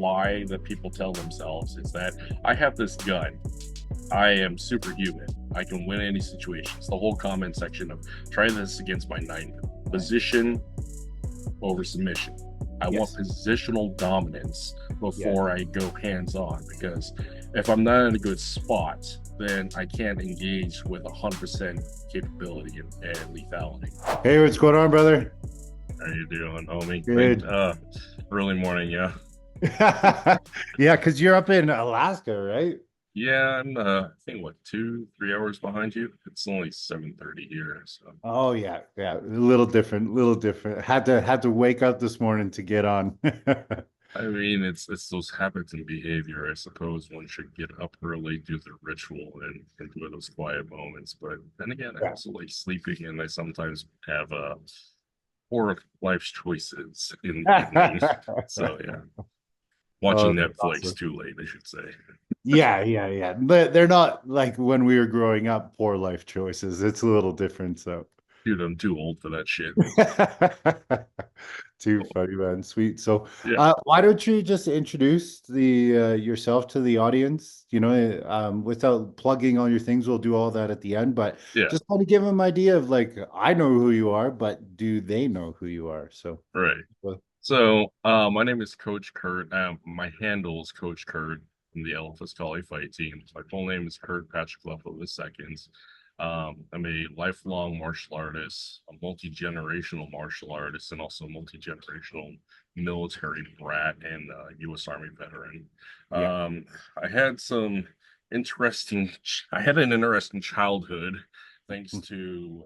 lie that people tell themselves is that I have this gun. I am superhuman. I can win any situation. It's the whole comment section of try this against my nine position over submission. I want Yes. positional dominance Yeah. before I go hands on because if I'm not in a good spot, then I can't engage with 100% capability and lethality. Hey, what's going on, brother? How you doing, homie? Great Good. early morning, yeah. Yeah, because you're up in Alaska, right? Yeah, I'm I think what 2, 3 hours behind you. It's only 7:30 here, so Oh yeah, yeah. A little different, little different. Had to wake up this morning to get on. I mean it's those habits and behavior. I suppose one should get up early, do the ritual, and enjoy those quiet moments. But then again, I Yeah. also like sleeping, and I sometimes have poor life's choices in the evening. So yeah, Oh, watching that's Netflix awesome. too late, I should say. Yeah, yeah, yeah. But they're not like when we were growing up, poor life choices. It's a little different, so. Dude, I'm too old for that shit. Too funny, man. Sweet. So, Yeah, why don't you just introduce the yourself to the audience? Without plugging all your things, we'll do all that at the end. But yeah, just want to give them an idea of like, I know who you are, but do they know who you are? So, right. well, So, my name is Coach Kurt. My handle is Coach Kurt from the Elephas Collie Fight Team. My full name is Kurt Patrick Leffel II. I'm a lifelong martial artist, a multi-generational martial artist, and also a multi-generational military brat and U.S. Army veteran. yeah, Um, I had I had an interesting childhood, thanks mm, to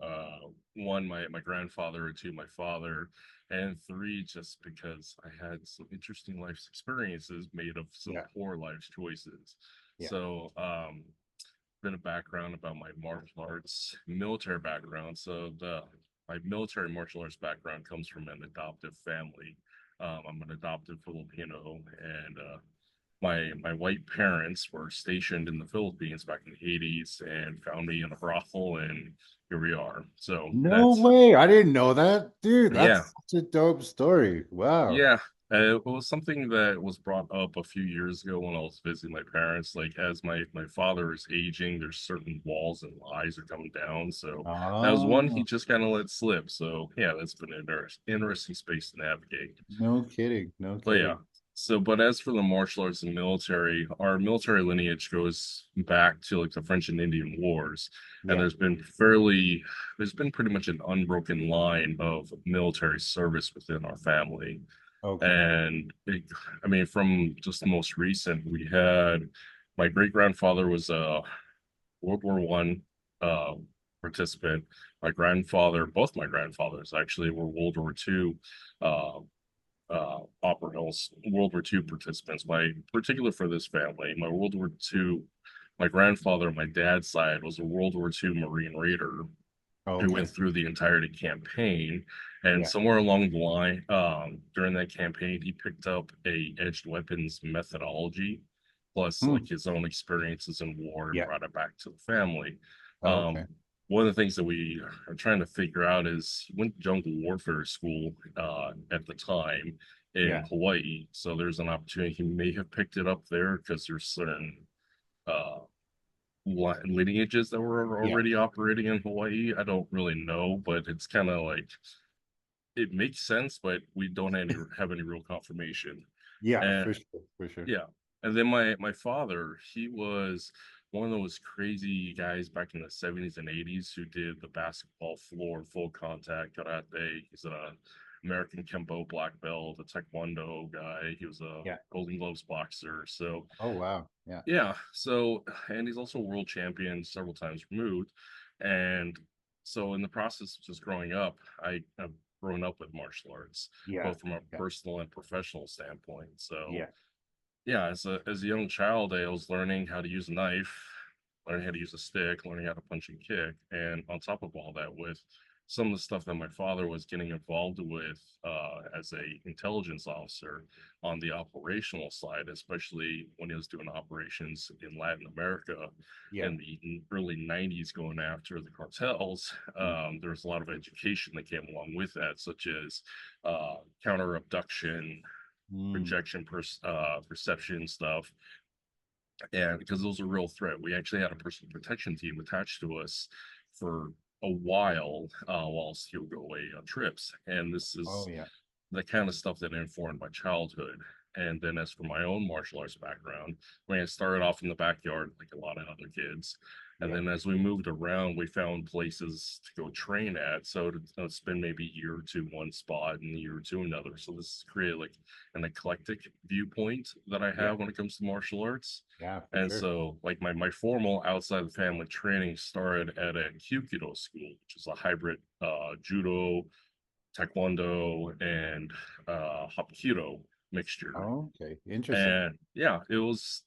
one, my grandfather, and two, my father, and three, just because I had some interesting life experiences made of some yeah, poor life choices. yeah, So, been a background about my martial arts military background. So the my military martial arts background comes from an adoptive family. I'm an adopted Filipino, and my white parents were stationed in the Philippines back in the 80s and found me in a brothel, and here we are. So No that's way. I didn't know that. Dude, yeah, that's such a dope story. Wow. yeah. It was something that was brought up a few years ago when I was visiting my parents. Like, as my father is aging, there's certain walls and lies are coming down. So that was one he Oh, just kind of let slip. So yeah, that's been an interesting space to navigate. no kidding. No But yeah. kidding. But as for the martial arts and military, our military lineage goes back to like the French and Indian Wars, and Yeah. there's been pretty much an unbroken line of military service within our family. Okay. And I mean, from just the most recent, we had my great grandfather was a World War I participant. Both my grandfathers actually were World War II uh, World War II participants. My particular for this family, my grandfather on my dad's side was a World War II Marine Raider who went Okay. through the entirety campaign. And Yeah. somewhere along the line, during that campaign, he picked up a edged weapons methodology, plus Hmm. like his own experiences in war, and Yeah. brought it back to the family. Okay. One of the things that we are trying to figure out is he went to jungle warfare school at the time in Yeah. Hawaii. So there's an opportunity he may have picked it up there because there's certain uh, lineages that were Yeah. already operating in Hawaii. I don't really know, but it's kind of like it makes sense, but we don't have any real confirmation. Yeah, And for sure. For sure. yeah, and then my father, he was one of those crazy guys back in the 70s and 80s who did the basketball floor full contact karate. He's an American Kempo black belt, a Taekwondo guy. He was a Yeah. Golden Gloves boxer. So Oh, wow. Yeah. yeah. And he's also world champion several times removed. And so, in the process of just growing up, I have grown up with martial arts, Yeah. both from a Yeah. personal and professional standpoint. So, Yeah. yeah, as a young child, I was learning how to use a knife, learning how to use a stick, learning how to punch and kick. And on top of all that, with some of the stuff that my father was getting involved with as a intelligence officer on the operational side, especially when he was doing operations in Latin America Yeah. in the early 90s going after the cartels, Mm. there was a lot of education that came along with that, such as counter abduction, Mm. perception stuff. And because those are real threat, we actually had a personal protection team attached to us for a while he would go away on trips. And this Oh is yeah. the kind of stuff that informed my childhood. And then as for my own martial arts background, I mean, I started off in the backyard like a lot of other kids. And Yeah. then as we moved around, we found places to go train at. So to spend maybe a year or two one spot and a year or two another. So this created like an eclectic viewpoint that I Yeah. have when it comes to martial arts. Yeah, for And sure. so like my formal outside the family training started at a Kyukido school, which is a hybrid judo, taekwondo, and hapkido mixture. Oh, okay. Interesting. And yeah, it was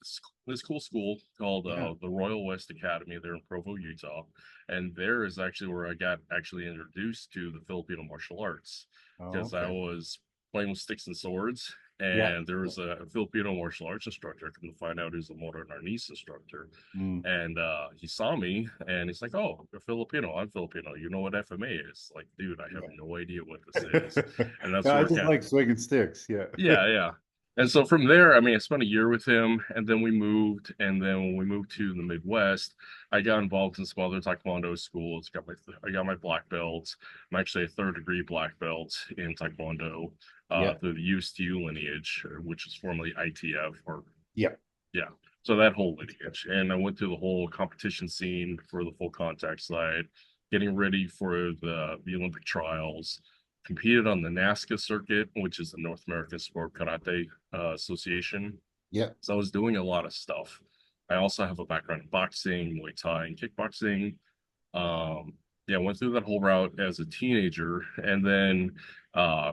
this cool school called Yeah. the Royal West Academy there in Provo, Utah. And there is actually where I got actually introduced to the Filipino martial arts Oh, because I okay. was playing with sticks and swords. Yeah. And there Yeah. was a Filipino martial arts instructor. Come to find out, he's a modern arnis instructor. Mm. And he saw me and he's like, "Oh, you're Filipino. I'm Filipino. You know what FMA is?" Like, dude, I have Yeah. no idea what this is. And that's Yeah, I where it just kind of, like swinging sticks. Yeah. yeah, yeah. And so from there, I mean, I spent a year with him, and then we moved. And then when we moved to the Midwest, I got involved in some other Taekwondo schools. I got my black belt. I'm actually a third degree black belt in Taekwondo Yeah. through the USTU lineage, which is formerly ITF, or Yeah. yeah. So that whole lineage. And I went through the whole competition scene for the full contact side, getting ready for the Olympic trials, competed on the NASCA circuit, which is the North American Sport Karate Association. Yeah. So I was doing a lot of stuff. I also have a background in boxing, Muay Thai, and kickboxing. Um, yeah, went through that whole route as a teenager, and then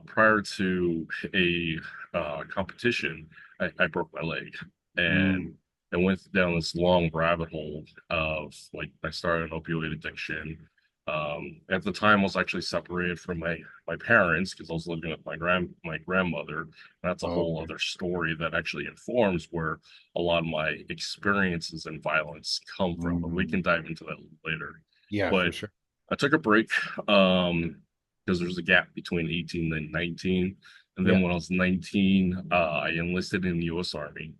prior to a competition, I broke my leg, and Mm. I went down this long rabbit hole of like I started an opioid addiction. At the time, I was actually separated from my parents because I was living with my grandmother. That's a whole Okay. other story that actually informs where a lot of my experiences and violence come from. But we Mm. can dive into that later. Yeah, for But sure. I took a break because there's a gap between 18 and 19. And then Yeah. when I was 19, I enlisted in the U.S. Army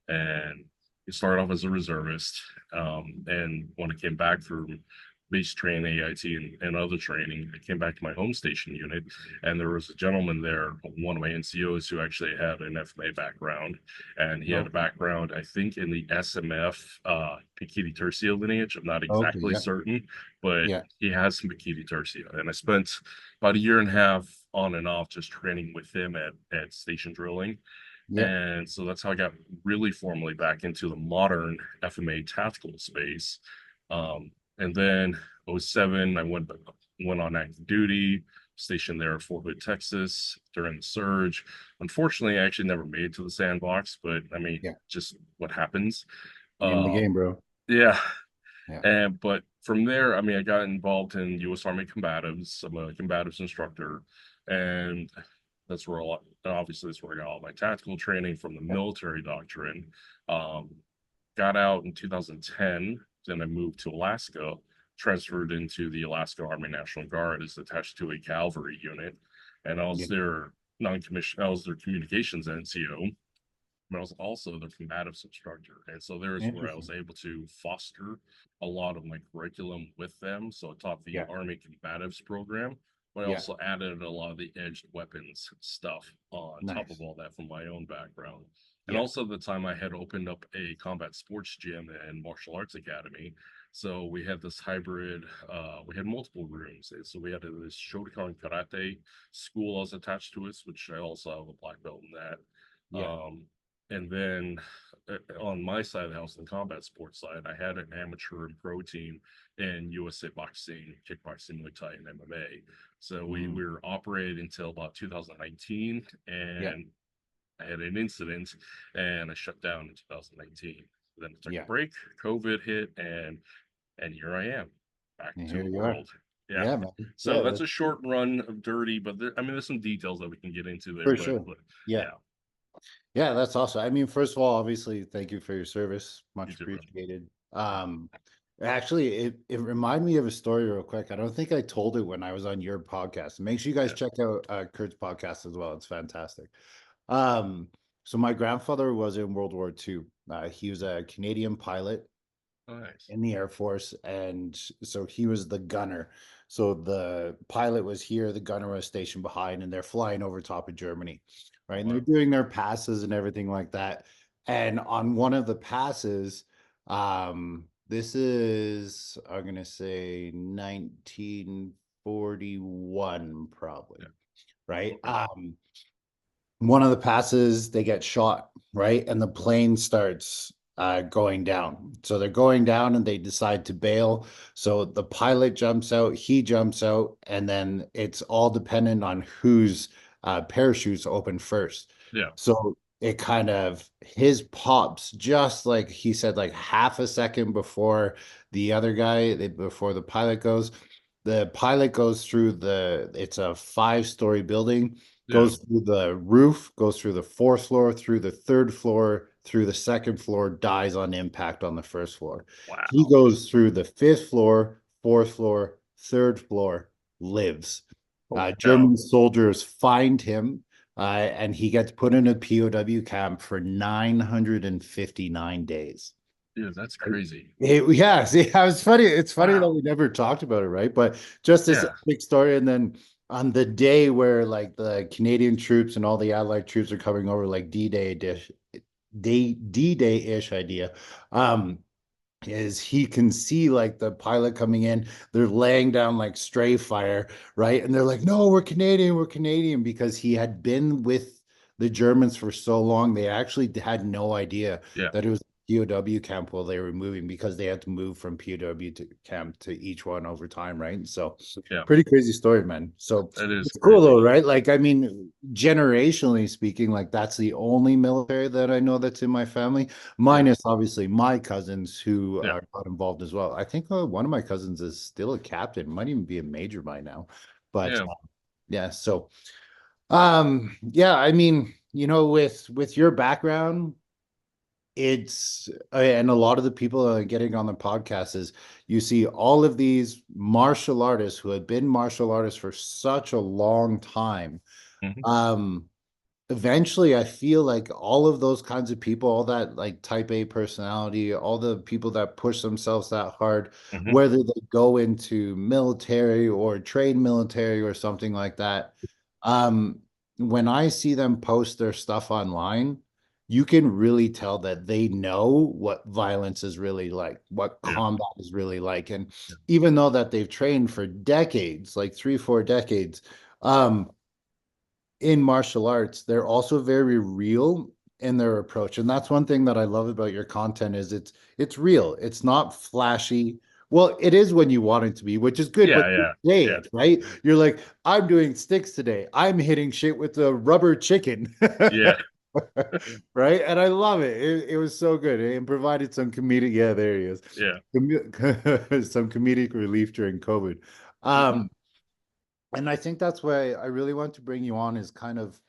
and started off as a reservist. And when I came back from base training, AIT, and other training, I came back to my home station unit. And there was a gentleman there, one of my NCOs, who actually had an FMA background. And he had a Okay. background, I think, in the SMF Pikiti Tercio lineage. I'm not Okay. exactly Yeah. certain, but Yeah. he has some Pikiti Tercio. And I spent about a year and a half on and off just training with him at station drilling. Yeah. And so that's how I got really formally back into the modern FMA tactical space. And then '07, went on active duty, stationed there at Fort Hood, Texas during the surge. Unfortunately, I actually never made it to the sandbox, but I mean, Yeah. just what happens. Name of the Uh, game, bro. yeah. Yeah. And but from there, I mean, I got involved in U.S. Army combatives. I'm a combatives instructor, and that's where a lot. Obviously, that's where I got all my tactical training from the Yeah. military doctrine. Um, got out in 2010. Then I moved to Alaska, transferred into the Alaska Army National Guard as attached to a cavalry unit, and I was Yeah. their non-commissioned. I was their communications NCO, but I was also the combatives instructor. And so there's where I was Interesting. able to foster a lot of my curriculum with them. So I taught the Yeah. Army combatives program, but I Yeah. also added a lot of the edged weapons stuff on top of Nice. all that from my own background. And Yeah. also at the time I had opened up a combat sports gym and martial arts academy. So we had this hybrid, we had multiple rooms. So we had this Shotokan karate school I was attached to it, which I also have a black belt in that. Yeah. And then on my side of the house, the combat sports side, I had an amateur and pro team in USA boxing, kickboxing, Muay Thai, and MMA. So Mm. we were operating until about 2019, Yeah. and I had an incident, and I shut down in 2019. Then I took a Yeah. break, COVID hit, and here I am, back And to here the you are. world. Yeah. Yeah, man. So Yeah, that's that's a short run of dirty, but I mean, there's some details that we can get into there, for sure. but Yeah. yeah, Yeah, that's awesome. I mean, first of all, obviously, thank you for your service. you Much too, bro. appreciated. Actually, it reminded me of a story real quick. I don't think I told it when I was on your podcast. Make sure you guys Yeah. check out Kurt's podcast as well. It's fantastic. Um, so my grandfather was in World War II. He was a Canadian pilot Nice. in the Air Force, and so he was the gunner. So the pilot was here, the gunner was stationed behind, and they're flying over top of Germany, Oh, right? And they're wow. doing their passes and everything like that. And on one of the passes, this is I'm gonna say 1941, probably, Yeah. right? Okay. One of the passes they get shot, right, and the plane starts going down. So they're going down and they decide to bail. So the pilot jumps out, he jumps out, and then it's all dependent on whose parachutes open first. Yeah. So it kind of his pops just like he said, like half a second before the other guy, before the pilot goes. The pilot goes through it's a 5-story building, Yeah. goes through the roof, goes through the fourth floor, through the third floor, through the second floor, dies on impact on the first floor. He Wow. goes through the fifth floor, fourth floor, third floor, lives. Holy cow. German soldiers find him, and he gets put in a POW camp for 959 days. Dude, that's crazy. Yeah, see, I was funny. It's funny that Wow. we never talked about it, right? But just this Yeah. big story, and then on the day where like the Canadian troops and all the Allied troops are coming over, like D-Day dish, D-Day-ish idea. Um, is he can see like the pilot coming in, they're laying down like stray fire, right? And they're like, no, we're Canadian, because he had been with the Germans for so long, they actually had no idea Yeah. that it was a POW camp while they were moving, because they had to move from POW to camp to each one over time, right? So Yeah. pretty crazy story, man. So It is it's cool crazy. though, right? Like, I mean, generationally speaking, like that's the only military that I know that's in my family, Yeah. minus obviously my cousins who Yeah. got involved as well. I think one of my cousins is still a captain, might even be a major by now. But Yeah. yeah, so yeah, I mean, with your background, it's and a lot of the people that are getting on the podcast is you see all of these martial artists who have been martial artists for such a long time. Hmm. Um, Eventually I feel like all of those kinds of people, all that like type A personality, all the people that push themselves that hard, Hmm. whether they go into military or train military or something like that, um, when I see them post their stuff online, you can really tell that they know what violence is really like, what Yeah. combat is really like. And Yeah. even though that they've trained for decades, like 3, 4 decades, um, in martial arts, they're also very real in their approach. And that's one thing that I love about your content is it's real. It's not flashy. Well, it is when you want it to be, which is good, but Yeah. you Yeah. say Yeah. it, right? You're like, I'm doing sticks today. I'm hitting shit with a rubber chicken. Yeah. Right? And I love it. It was so good. It provided some comedic, yeah, there he is. Yeah. Some comedic relief during COVID. Hmm. Um, and I think that's why I really want to bring you on is kind of,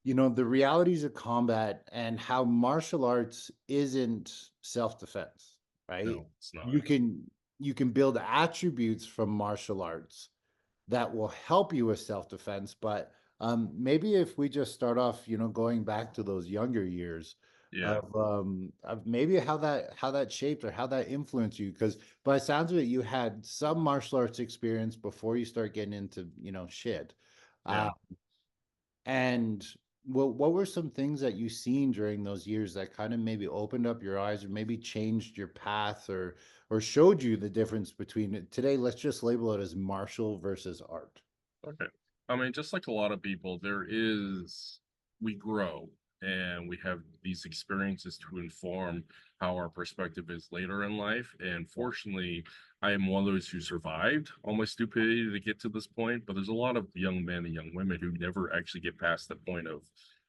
the realities of combat and how martial arts isn't self-defense, right? No, it's not. You can you can build attributes from martial arts that will help you with self-defense, but maybe if we just start off, going back to those younger years Yeah. of maybe how that shaped or how that influenced you, because by the sounds of it, you had some martial arts experience before you start getting into, shit. Uh, Yeah. and what were some things that you seen during those years that kind of maybe opened up your eyes or maybe changed your path or showed you the difference between it? Today, let's just label it as martial versus art. Okay. I mean, just like a lot of people, we grow and we have these experiences to inform how our perspective is later in life. And Yeah. fortunately, I am one of those who survived all my stupidity to get to this point. But there's a lot of young men and young women who never actually get past the point of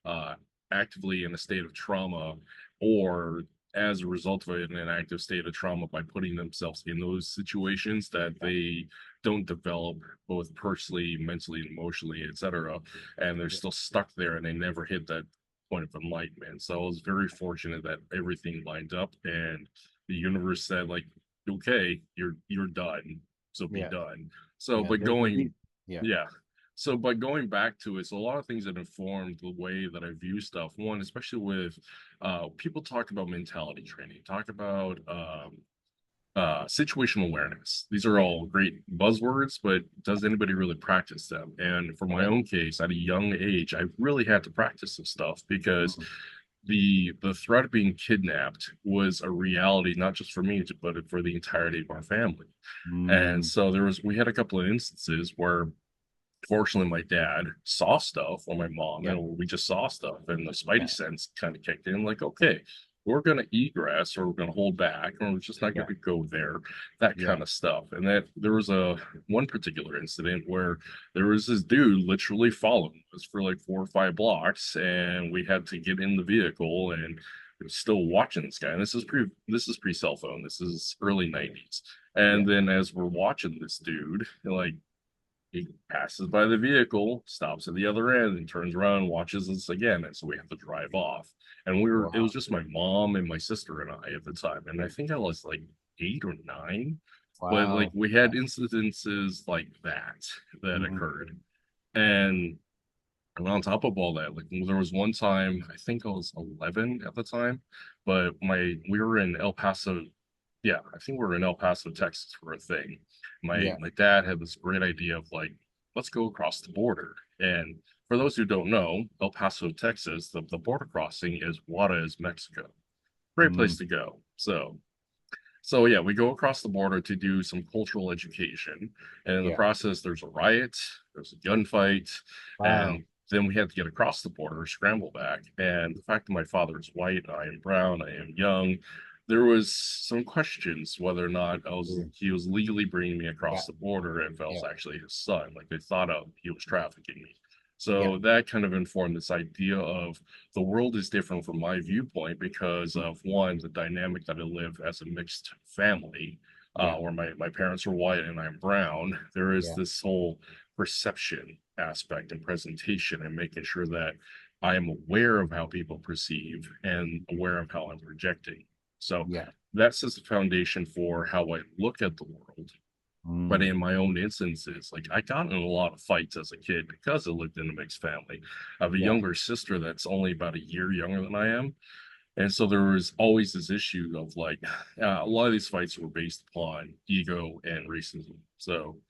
uh, actively in a state of trauma or as a result of it in an active state of trauma by putting themselves in those situations that they don't develop both personally, mentally, emotionally, etc. And they're Yeah. still stuck there and they never hit that point of enlightenment. So I was very fortunate that everything lined up and the universe said, like, okay, you're done. So be Yeah. done. So Yeah. but There's a going, yeah. yeah. So by going back to it, so a lot of things that informed the way that I view stuff. One, especially with people talk about mentality training, talk about situational awareness. These are all great buzzwords, but does anybody really practice them? And for my Right. own case, at a young age, I really had to practice this stuff because Mhm. the threat of being kidnapped was a reality, not just for me, but for the entirety of our family. And Mm. so we had a couple of instances where fortunately my dad saw stuff, or my mom, Yeah. and we just saw stuff, and the Yeah. spidey sense kind of kicked in, like, okay, we're going to egress, or we're going to hold back, or we're just not going Yeah. to go there, that Yeah. kind of stuff. And that there was a one particular incident where there was this dude literally following us for like 4 or 5 blocks, and we had to get in the vehicle, and still watching this guy. And this is pre cell phone, this is early 90s. Yeah. And then as we're watching this dude, like, he passes by the vehicle, stops at the other end, and turns around and watches us again. And so we have to drive off. And it was Wow. just my mom and my sister and I at the time. And I think I was like 8 or 9. But like Wow. we had incidences like that Mhm. occurred. And on top of all that, like there was one time, I think I was 11 at the time, but we were in El Paso. Yeah, I think we were in El Paso, Texas for a thing. My Yeah. my dad had this great idea of like, let's go across the border. And for those who don't know, El Paso, Texas, the border crossing is Juarez, Mexico. Great place Mm. to go. So yeah, we go across the border to do some cultural education, and in the Yeah. process, there's a riot, there's a gunfight, Wow. and then we had to get across the border, scramble back. And the fact that my father is white, I am brown, I am young, there was some questions whether or not Mm. he was legally bringing me Yeah. across the border, and if I was Yeah. actually his son. Like they thought of he was trafficking me. Yeah. So that kind of informed this idea of the world is different from my viewpoint because Mm. of one, the dynamic that I live as a mixed family, Yeah. where my parents are white and I'm brown. There is Yeah. this whole perception aspect and presentation, and making sure that I am aware of how people perceive and aware of how I'm projecting. So Yeah. that sets the foundation for how I look at the world. But Mm. in my own instances, like I got in a lot of fights as a kid because I lived in a mixed family. I have a Yeah. younger sister that's only about a year younger than I am. And so there was always this issue of like, a lot of these fights were based upon ego and racism. So,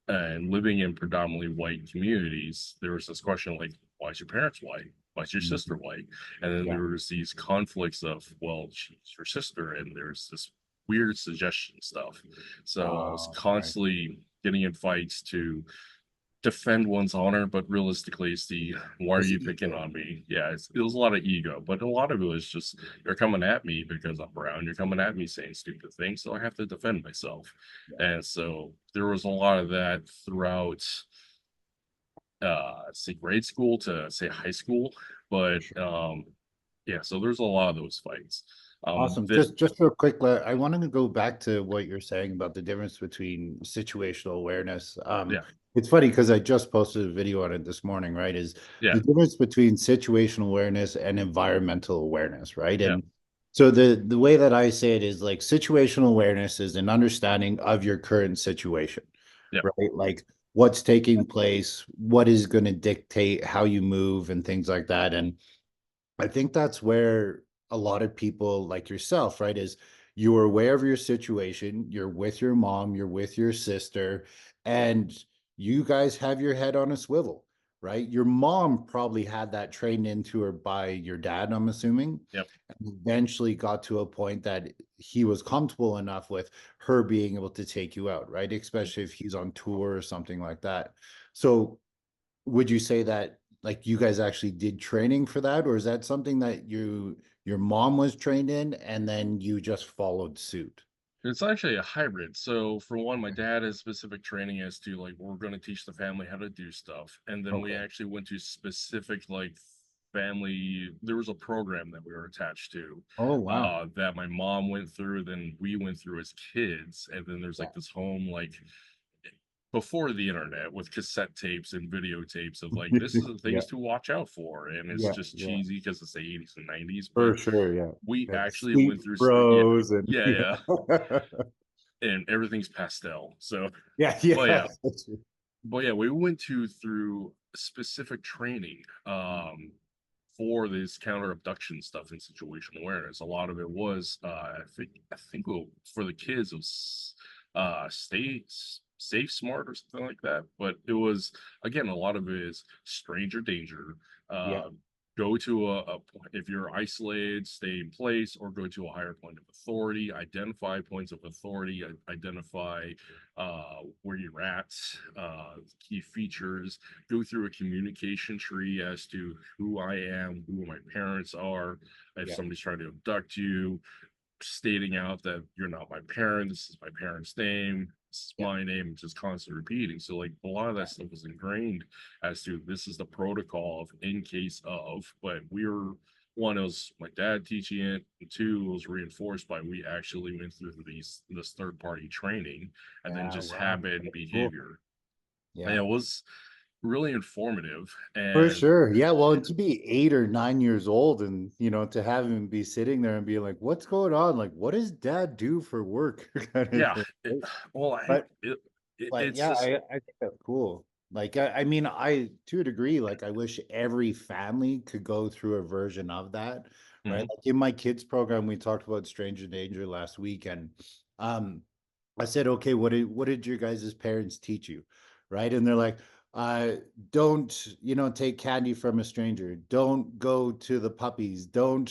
and living in predominantly white communities, there was this question like, why is your parents white? Why is your Mhm. sister white? And then Yeah. there was these conflicts of, well, she's your sister, and there's this weird suggestion stuff. So I was Right. constantly getting in fights to defend one's honor, but realistically, it's why are It's you picking ego. on me? Yeah, it was a lot of ego, but a lot of it was just you're coming at me because I'm brown. You're coming at me saying stupid things, so I have to defend myself. Yeah. And so there was a lot of that throughout, say grade school to say high school, For but sure. yeah, so there's a lot of those fights. Awesome. That Just real quick, I wanted to go back to what you're saying about the difference between situational awareness. Yeah, It's funny because I just posted a video on it this morning, right? Is yeah, the difference between situational awareness and environmental awareness, right? yeah, And so the way that I say it is like situational awareness is an understanding of your current situation, yeah, right? Like what's taking place, what is going to dictate how you move and things like that. And I think that's where a lot of people like yourself, right, is you're aware of your situation, you're with your mom, you're with your sister, and you guys have your head on a swivel, right? Your mom probably had that trained into her by your dad, I'm assuming, yep. and eventually got to a point that he was comfortable enough with her being able to take you out, right? Especially if he's on tour or something like that. So would you say that like you guys actually did training for that, or is that something that your mom was trained in and then you just followed suit? It's actually a hybrid. So for one, my dad has specific training as to like we're going to teach the family how to do stuff, and then we Okay. actually went to specific like family. There was a program that we were attached to, Oh, wow. that my mom went through, then we went through as kids, and then there's Yeah. like this home like before the internet with cassette tapes and videotapes of like this is the Yeah. things to watch out for, and it's Yeah. just Yeah. cheesy because it's the 80s and 90s, but For sure. Yeah. we Yeah. actually Sleep went through yeah, Bros and yeah, yeah. yeah, and everything's pastel. So, Yeah. but Yeah. yeah, That's true. but yeah, we went through specific training for this counter abduction stuff and situational awareness. A lot of it was for the kids it was safe smart or something like that. But it was again a lot of it is stranger danger. Yeah. Uh go to if you're isolated, stay in place or go to a higher point of authority, identify points of authority, identify where you're at, key features, go through a communication tree as to who I am, who my parents are, if Yeah. somebody's trying to abduct you, stating out that you're not my parent, this is my parent's name, this is Yeah. my name, just constantly repeating. So like a lot of that stuff was ingrained as to this is the protocol of in case of, but we were one, it was my dad teaching it, and two, it was reinforced by we actually went through this third party training and then Yeah. just Wow. habit and That's cool. behavior. And Yeah. it was really informative. For And sure. Yeah. Well, and to be 8 or 9 years old and, to have him be sitting there and be like, what's going on? Like, what does dad do for work? kind of yeah, thing. it, Right? well, But, it's yeah, just I think that's cool. Like, I mean, to a degree, like, I wish every family could go through a version of that, right? mhm, Like in my kids program, we talked about stranger danger last week, and um, I said, okay, what did your guys' parents teach you? Right. And they're like, uh, don't, take candy from a stranger. Don't go to the puppies. Don't,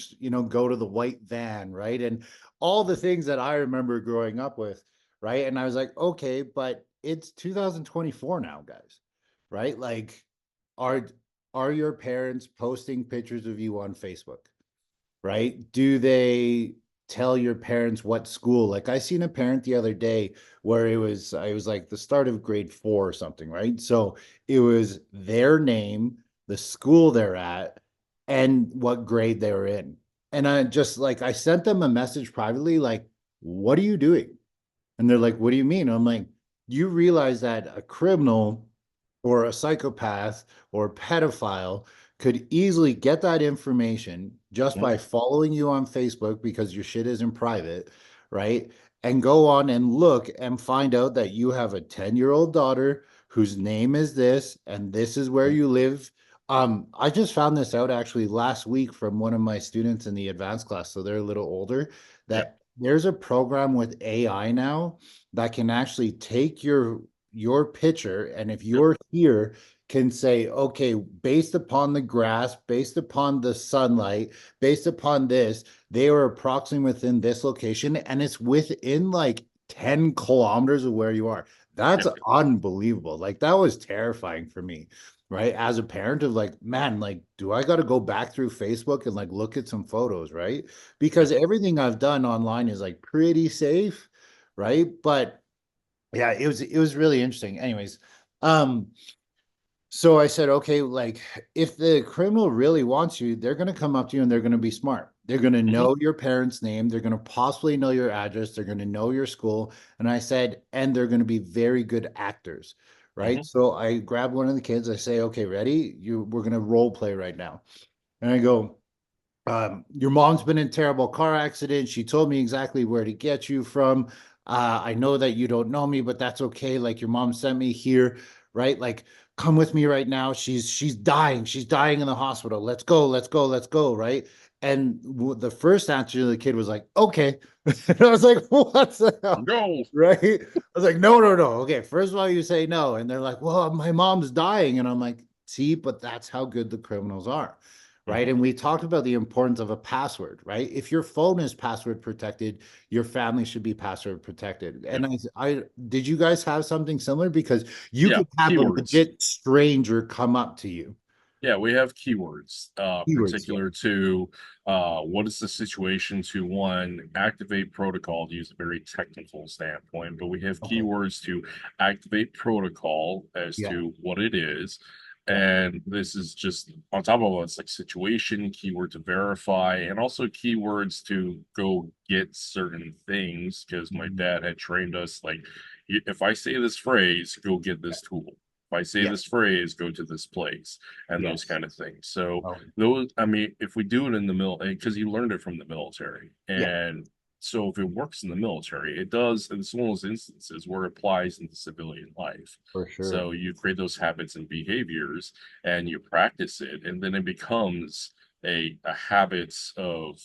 go to the white van. Right. And all the things that I remember growing up with. Right. And I was like, okay, but it's 2024 now, guys. Right. Like, are are your parents posting pictures of you on Facebook? Right? Do they tell your parents what school? Like I seen a parent the other day where I was like the start of grade 4 or something, right? So it was their name, the school they're at, and what grade they were in. And I sent them a message privately, like, what are you doing? And they're like, what do you mean? I'm like, you realize that a criminal or a psychopath or a pedophile could easily get that information just mhm, by following you on Facebook because your shit isn't private, right? And go on and look and find out that you have a 10-year-old daughter whose name is this and this is where mhm, you live. I just found this out actually last week from one of my students in the advanced class, so they're a little older, yeah, that there's a program with AI now that can actually take your picture, and if yep, you're here, can say, okay, based upon the grass, based upon the sunlight, based upon this, they are approximately within this location, and it's within like 10 kilometers of where you are. yeah, That's unbelievable. Like that was terrifying for me, right? As a parent of like, man, like, do I got to go back through Facebook and like look at some photos, right? yeah, Because everything I've done online is like pretty safe, right? But yeah, it was really interesting. Anyways, um, so I said, okay, like if the criminal really wants you, they're going to come up to you and they're going to be smart. They're going to mhm, know your parents' name. They're going to possibly know your address. They're going to know your school. And I said, and they're going to be very good actors, right? mhm, So I grab one of the kids. I say, okay, ready? We're going to role play right now. And I go, your mom's been in a terrible car accident. She told me exactly where to get you from. I know that you don't know me, but that's okay. Like your mom sent me here, right? Like, come with me right now. She's dying. She's dying in the hospital. Let's go. Let's go. Let's go. Right. And the first answer to the kid was like, okay. And I was like, what the hell? go, Right. I was like, no, no, no. Okay. First of all, you say no. And they're like, well, my mom's dying. And I'm like, see, but that's how good the criminals are, right? mhm, And we talked about the importance of a password, right? If your phone is password protected, your family should be password protected. yep, And I did you guys have something similar? Because you yeah, could have a keywords. legit stranger come up to you. Yeah, we have keywords, Keywords, yeah. particular to what is the situation to one, activate protocol to use a very technical standpoint, but we have Okay. keywords to activate protocol as Yeah. to what it is. Yeah. And this is just on top of it's like situation, keyword to verify, and also keywords to go get certain things. Because my Mhm. dad had trained us like, if I say this phrase, go get Yeah. this tool. If I say Yeah. this phrase, go to this place and those Yes. kind of things. So Oh, those, I mean, if we do it in the middle, because you learned it from the military, yeah. and so if it works in the military, it does. And it's one of those instances where it applies into civilian life. For sure. So you create those habits and behaviors, and you practice it, and then it becomes a habit of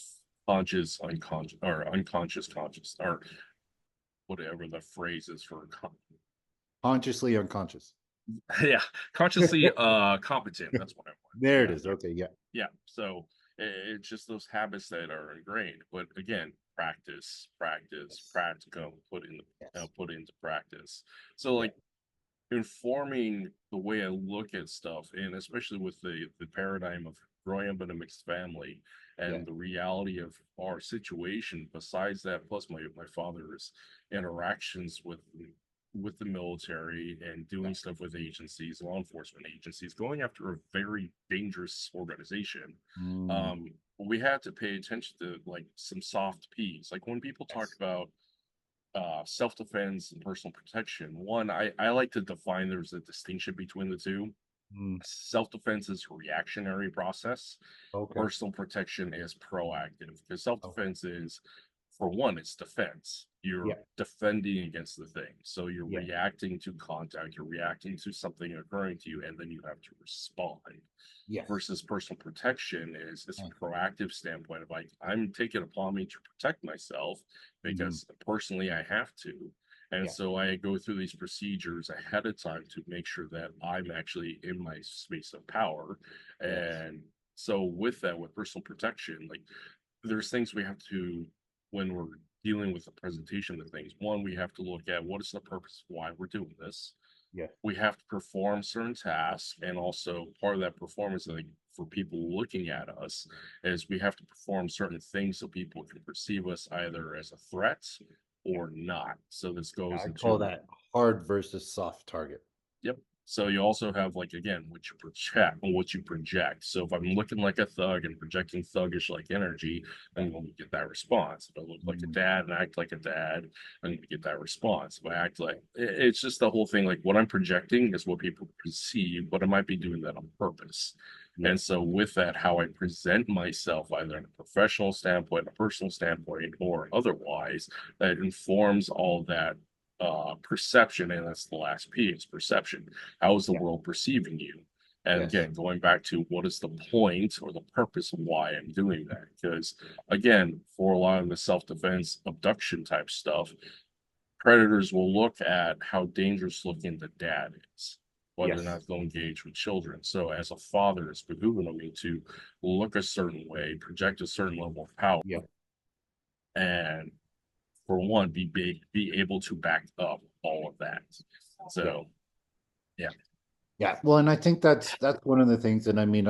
conscious, unconscious, or unconscious, conscious, or whatever the phrase is for Consciously unconscious. yeah, consciously competent. That's what I want. There it Yeah, is. Okay, yeah. yeah. So it's just those habits that are ingrained. But again, practice, practice, Yes. practicum, Yes. put into practice. So Yeah. like informing the way I look at stuff, and especially with the paradigm of growing up in a mixed family Yeah. and the reality of our situation. Besides that, plus my father's interactions with the military and Yeah. doing stuff with agencies, law enforcement agencies, going after a very dangerous organization. Mm, Um, we had to pay attention to like some soft P's. Like when people talk yes. about self-defense and personal protection. One, I like to define there's a distinction between the two. Mm, Self-defense is a reactionary process. okay. Personal protection is proactive because Okay. self-defense is, for one, it's defense. You're Yeah. defending against the thing. So you're Yeah. reacting to contact, you're reacting to something occurring to you, and then you have to respond. Yes. Versus personal protection is this Mm, proactive standpoint of like, I'm taking upon me to protect myself mhm. because personally I have to. And Yeah. so I go through these procedures ahead of time to make sure that I'm actually in my space of power. Yes. And so with that, with personal protection, like there's things we have to, when we're dealing with the presentation of things, one, we have to look at what is the purpose of why we're doing this. Yes. We have to perform certain tasks, and also part of that performance, like for people looking at us, is we have to perform certain things so people can perceive us either as a threat Yeah. or not. So this goes I call into, that hard versus soft target. yep. So you also have like again what you project or what you project. So if I'm looking like a thug and projecting thuggish like energy, Yeah. I'm going to get that response. If I look like a Mm, dad and act like a dad, I'm going to get that response. If I act like it's just the whole thing, like what I'm projecting is what people perceive, but I might be doing that on purpose. And yes. so with that, how I present myself, either in a professional standpoint, a personal standpoint, or otherwise, that informs all that perception, and that's the last P is perception. How is the Yeah. world perceiving you? And Yes. again, going back to what is the point or the purpose of why I'm doing that? Because again, for a lot of the self-defense abduction type stuff, predators will look at how dangerous looking the dad is, whether or Yes. not they'll engage with children. So as a father, it's behooving me to look a certain way, project a certain level of power, Yeah. and for one, be able to back up all of that. Yeah. So yeah. Yeah. Well, and I think that's one of the things. And I mean,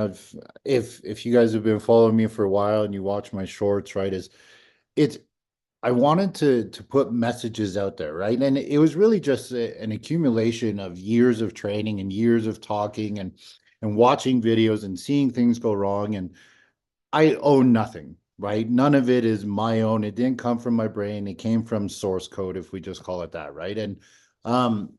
if you guys have been following me for a while and you watch my shorts, right, is it's I wanted to put messages out there, right? And it was really just an accumulation of years of training and years of talking and watching videos and seeing things go wrong. And I own nothing, right? None of it is my own. It didn't come from my brain. It came from source code, if we just call it that, right? And um,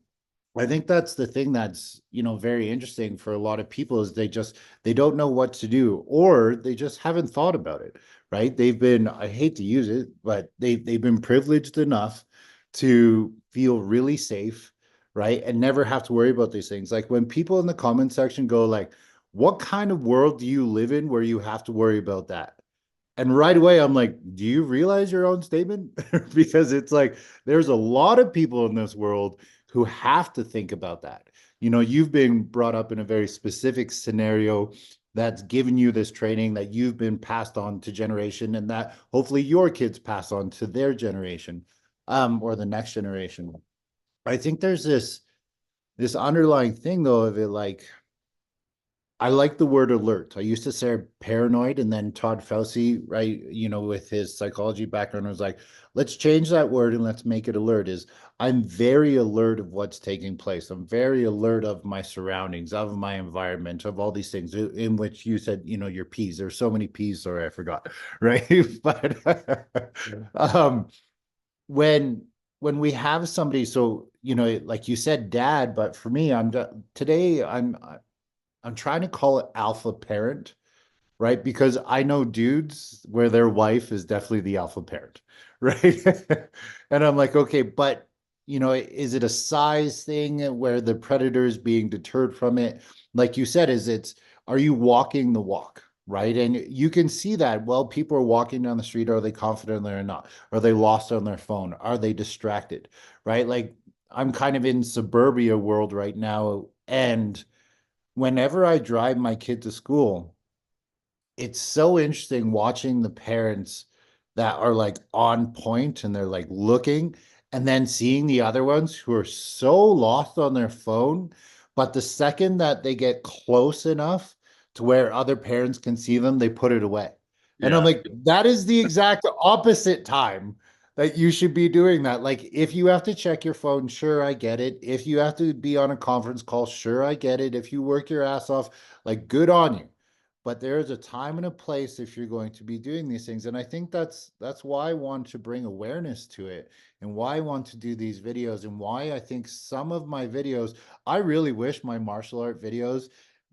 I think that's the thing that's, very interesting for a lot of people is they don't know what to do or they just haven't thought about it, right? I hate to use it, but they've been privileged enough to feel really safe, right? And never have to worry about these things. Like when people in the comment section go like, "What kind of world do you live in where you have to worry about that?" And right away, I'm like, do you realize your own statement? Because it's like, there's a lot of people in this world who have to think about that. You've been brought up in a very specific scenario that's given you this training that you've been passed on to generation and that hopefully your kids pass on to their generation, or the next generation. I think there's this underlying thing though of it like I like the word alert. I used to say paranoid, and then Todd Fauci, right, with his psychology background, was like, let's change that word and let's make it alert. Is I'm very alert of what's taking place. I'm very alert of my surroundings, of my environment, of all these things, in which you said, your P's. There's so many P's, sorry, I forgot, right? But when when we have somebody, so like you said, dad, but for me, today I'm trying to call it alpha parent, right? Because I know dudes where their wife is definitely the alpha parent, right? And I'm like, okay, but is it a size thing where the predator is being deterred from it? Like you said, are you walking the walk? Right. And you can see that, well, people are walking down the street. Are they confident or not? Are they lost on their phone? Are they distracted? Right. Like I'm kind of in suburbia world right now. And whenever I drive my kid to school, it's so interesting watching the parents that are like on point and they're like looking and then seeing the other ones who are so lost on their phone. But the second that they get close enough to where other parents can see them, they put it away. And I'm Yeah, like, that is the exact opposite time that you should be doing that. Like, if you have to check your phone, sure, I get it. If you have to be on a conference call, sure, I get it. If you work your ass off, like, good on you, but there is a time and a place if you're going to be doing these things. And I think that's why I want to bring awareness to it, and why I want to do these videos, and why I think some of my videos, I really wish my martial art videos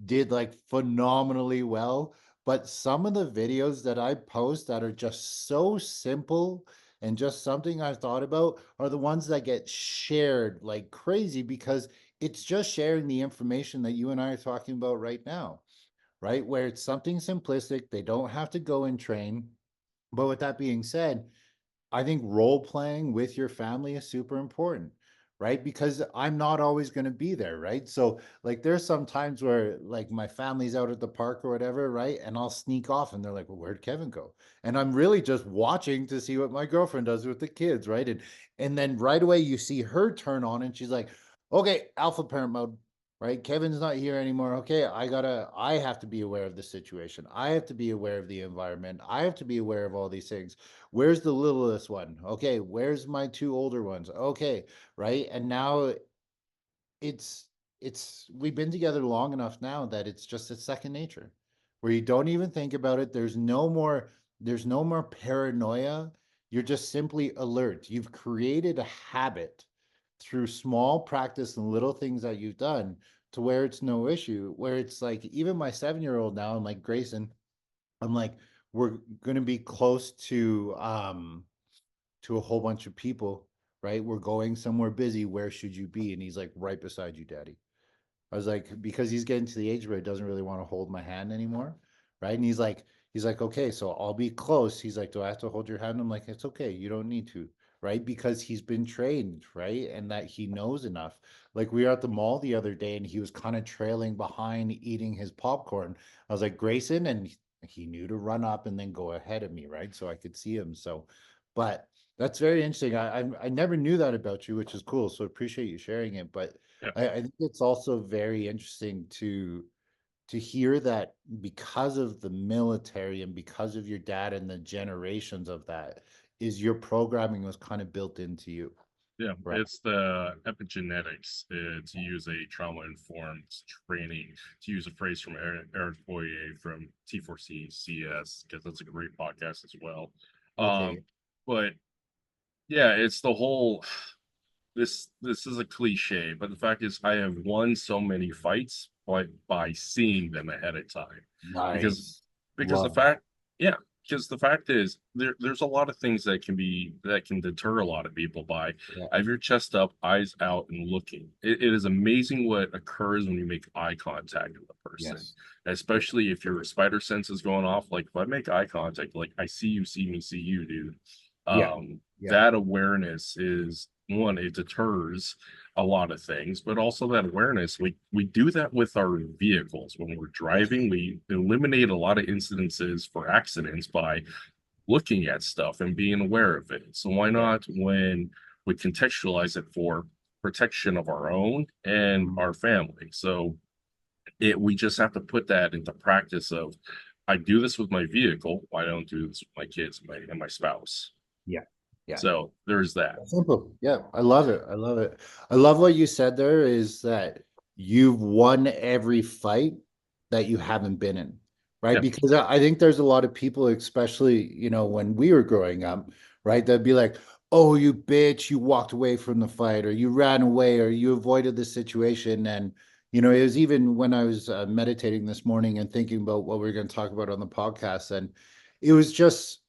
did like phenomenally well, but some of the videos that I post that are just so simple and just something I've thought about are the ones that get shared like crazy, because it's just sharing the information that you and I are talking about right now, right? Where it's something simplistic. They don't have to go and train. But with that being said, I think role playing with your family is super important, right? Because I'm not always going to be there, right? So, like, there's some times where, like, my family's out at the park or whatever, right? And I'll sneak off and they're like, well, where'd Kevin go? And I'm really just watching to see what my girlfriend does with the kids, right? And then right away you see her turn on and she's like, okay, alpha parent mode. Right, Kevin's not here anymore. Okay, I have to be aware of the situation. I have to be aware of the environment. I have to be aware of all these things. Where's the littlest one? Okay, where's my two older ones? Okay, right? And now it's we've been together long enough now that it's just a second nature where you don't even think about it. There's no more paranoia. You're just simply alert. You've created a habit through small practice and little things that you've done to where it's no issue. Where it's like even my 7-year-old now, I'm like, Grayson, I'm like, we're gonna be close to a whole bunch of people, right? We're going somewhere busy. Where should you be? And he's like, right beside you, daddy. I was like, because he's getting to the age where he doesn't really want to hold my hand anymore. Right. And he's like, okay, so I'll be close. He's like, do I have to hold your hand? I'm like, it's okay. You don't need to. Right. Because he's been trained. Right. And that he knows enough. Like we were at the mall the other day and he was kind of trailing behind eating his popcorn. I was like, Grayson. And he knew to run up and then go ahead of me. Right. So I could see him. So, but that's very interesting. I never knew that about you, which is cool. So appreciate you sharing it. But yeah, I think it's also very interesting to hear that because of the military and because of your dad and the generations of that, is your programming was kind of built into you, yeah. right? It's the epigenetics to use a trauma-informed training, to use a phrase from Eric Boyer from T4C CS, because that's a great podcast as well. Okay. But yeah, it's the whole this is a cliche, but the fact is I have won so many fights by seeing them ahead of time. Because Nice. because the Love that. fact yeah, because the fact is there's a lot of things that can deter a lot of people by Yeah. have your chest up, eyes out, and looking. It is amazing what occurs when you make eye contact with a person, Yes. Yes. especially if your spider sense is going off. Like if I make eye contact, like I see you, see me, see you, dude. Yeah. Yeah. That awareness is one, it deters a lot of things, but also that awareness, we do that with our vehicles when we're Yes. driving. We eliminate a lot of incidences for accidents by looking at stuff and being aware of it. So why Yeah. not when we contextualize it for protection of our own and Mhm. our family? So it we just have to put that into practice of I do this with my vehicle, why don't I do this with my kids and my spouse? Yeah. Yeah. So there's that. Simple. Yeah, I love it. I love it. I love what you said there is that you've won every fight that you haven't been in, right? Yeah, Because I think there's a lot of people, especially, when we were growing up, right? That'd be like, oh, you bitch, you walked away from the fight, or you ran away, or you avoided the situation. And, It was even when I was meditating this morning and thinking about what we are going to talk about on the podcast, and it was just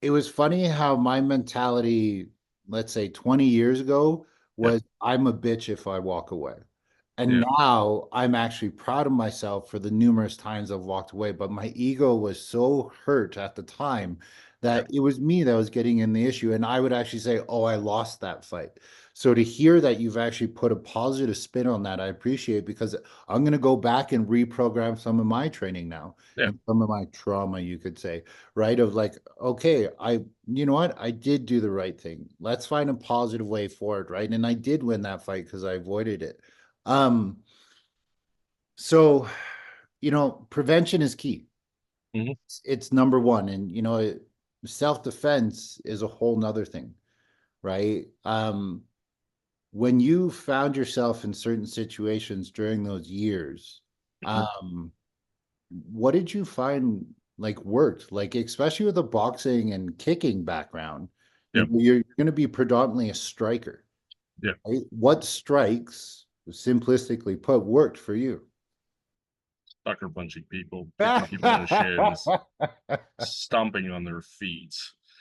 it was funny how my mentality, let's say 20 years ago, Yeah, was I'm a bitch if I walk away. And yeah, now I'm actually proud of myself for the numerous times I've walked away. But my ego was so hurt at the time yeah, that it was me that was getting in the issue. And I would actually say, oh, I lost that fight. So to hear that you've actually put a positive spin on that, I appreciate, because I'm going to go back and reprogram some of my training now yeah. and some of my trauma, you could say, right? Of like, okay, you know what? I did do the right thing. Let's find a positive way forward, right? And I did win that fight because I avoided it. Um, so, prevention is key. Hmm. It's number one. And, self-defense is a whole nother thing, right? When you found yourself in certain situations during those years, Hmm. um, what did you find like worked? Like, especially with a boxing and kicking background, Yeah, you're going to be predominantly a striker, yeah. right? What strikes, simplistically put, worked for you? Sucker punching people, kicking people in the shins, stomping on their feet.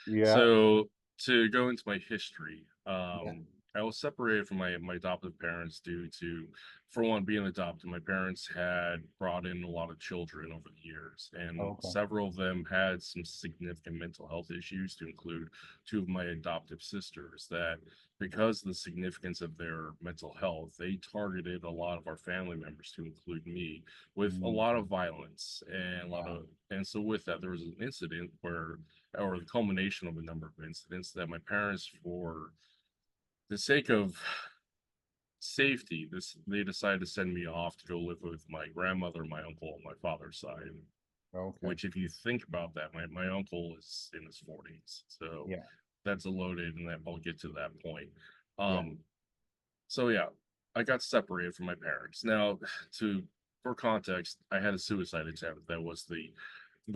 Yeah. So to go into my history, Yeah. I was separated from my adoptive parents due to, for one, being adopted. My parents had brought in a lot of children over the years, and Okay. several of them had some significant mental health issues, to include two of my adoptive sisters. That because of the significance of their mental health, they targeted a lot of our family members, to include me, with a Mm, lot of violence and a lot wow. of, and so with that there was an incident where, or the culmination of a number of incidents, that my parents, for the sake of safety, this they decided to send me off to go live with my grandmother, my uncle on my father's side. Okay. Which, if you think about that, my uncle is in his 40s, so Yeah. that's a loaded, and that I'll get to that point. Yeah. um So yeah, I got separated from my parents. Now, to for context, I had a suicide attempt. That was the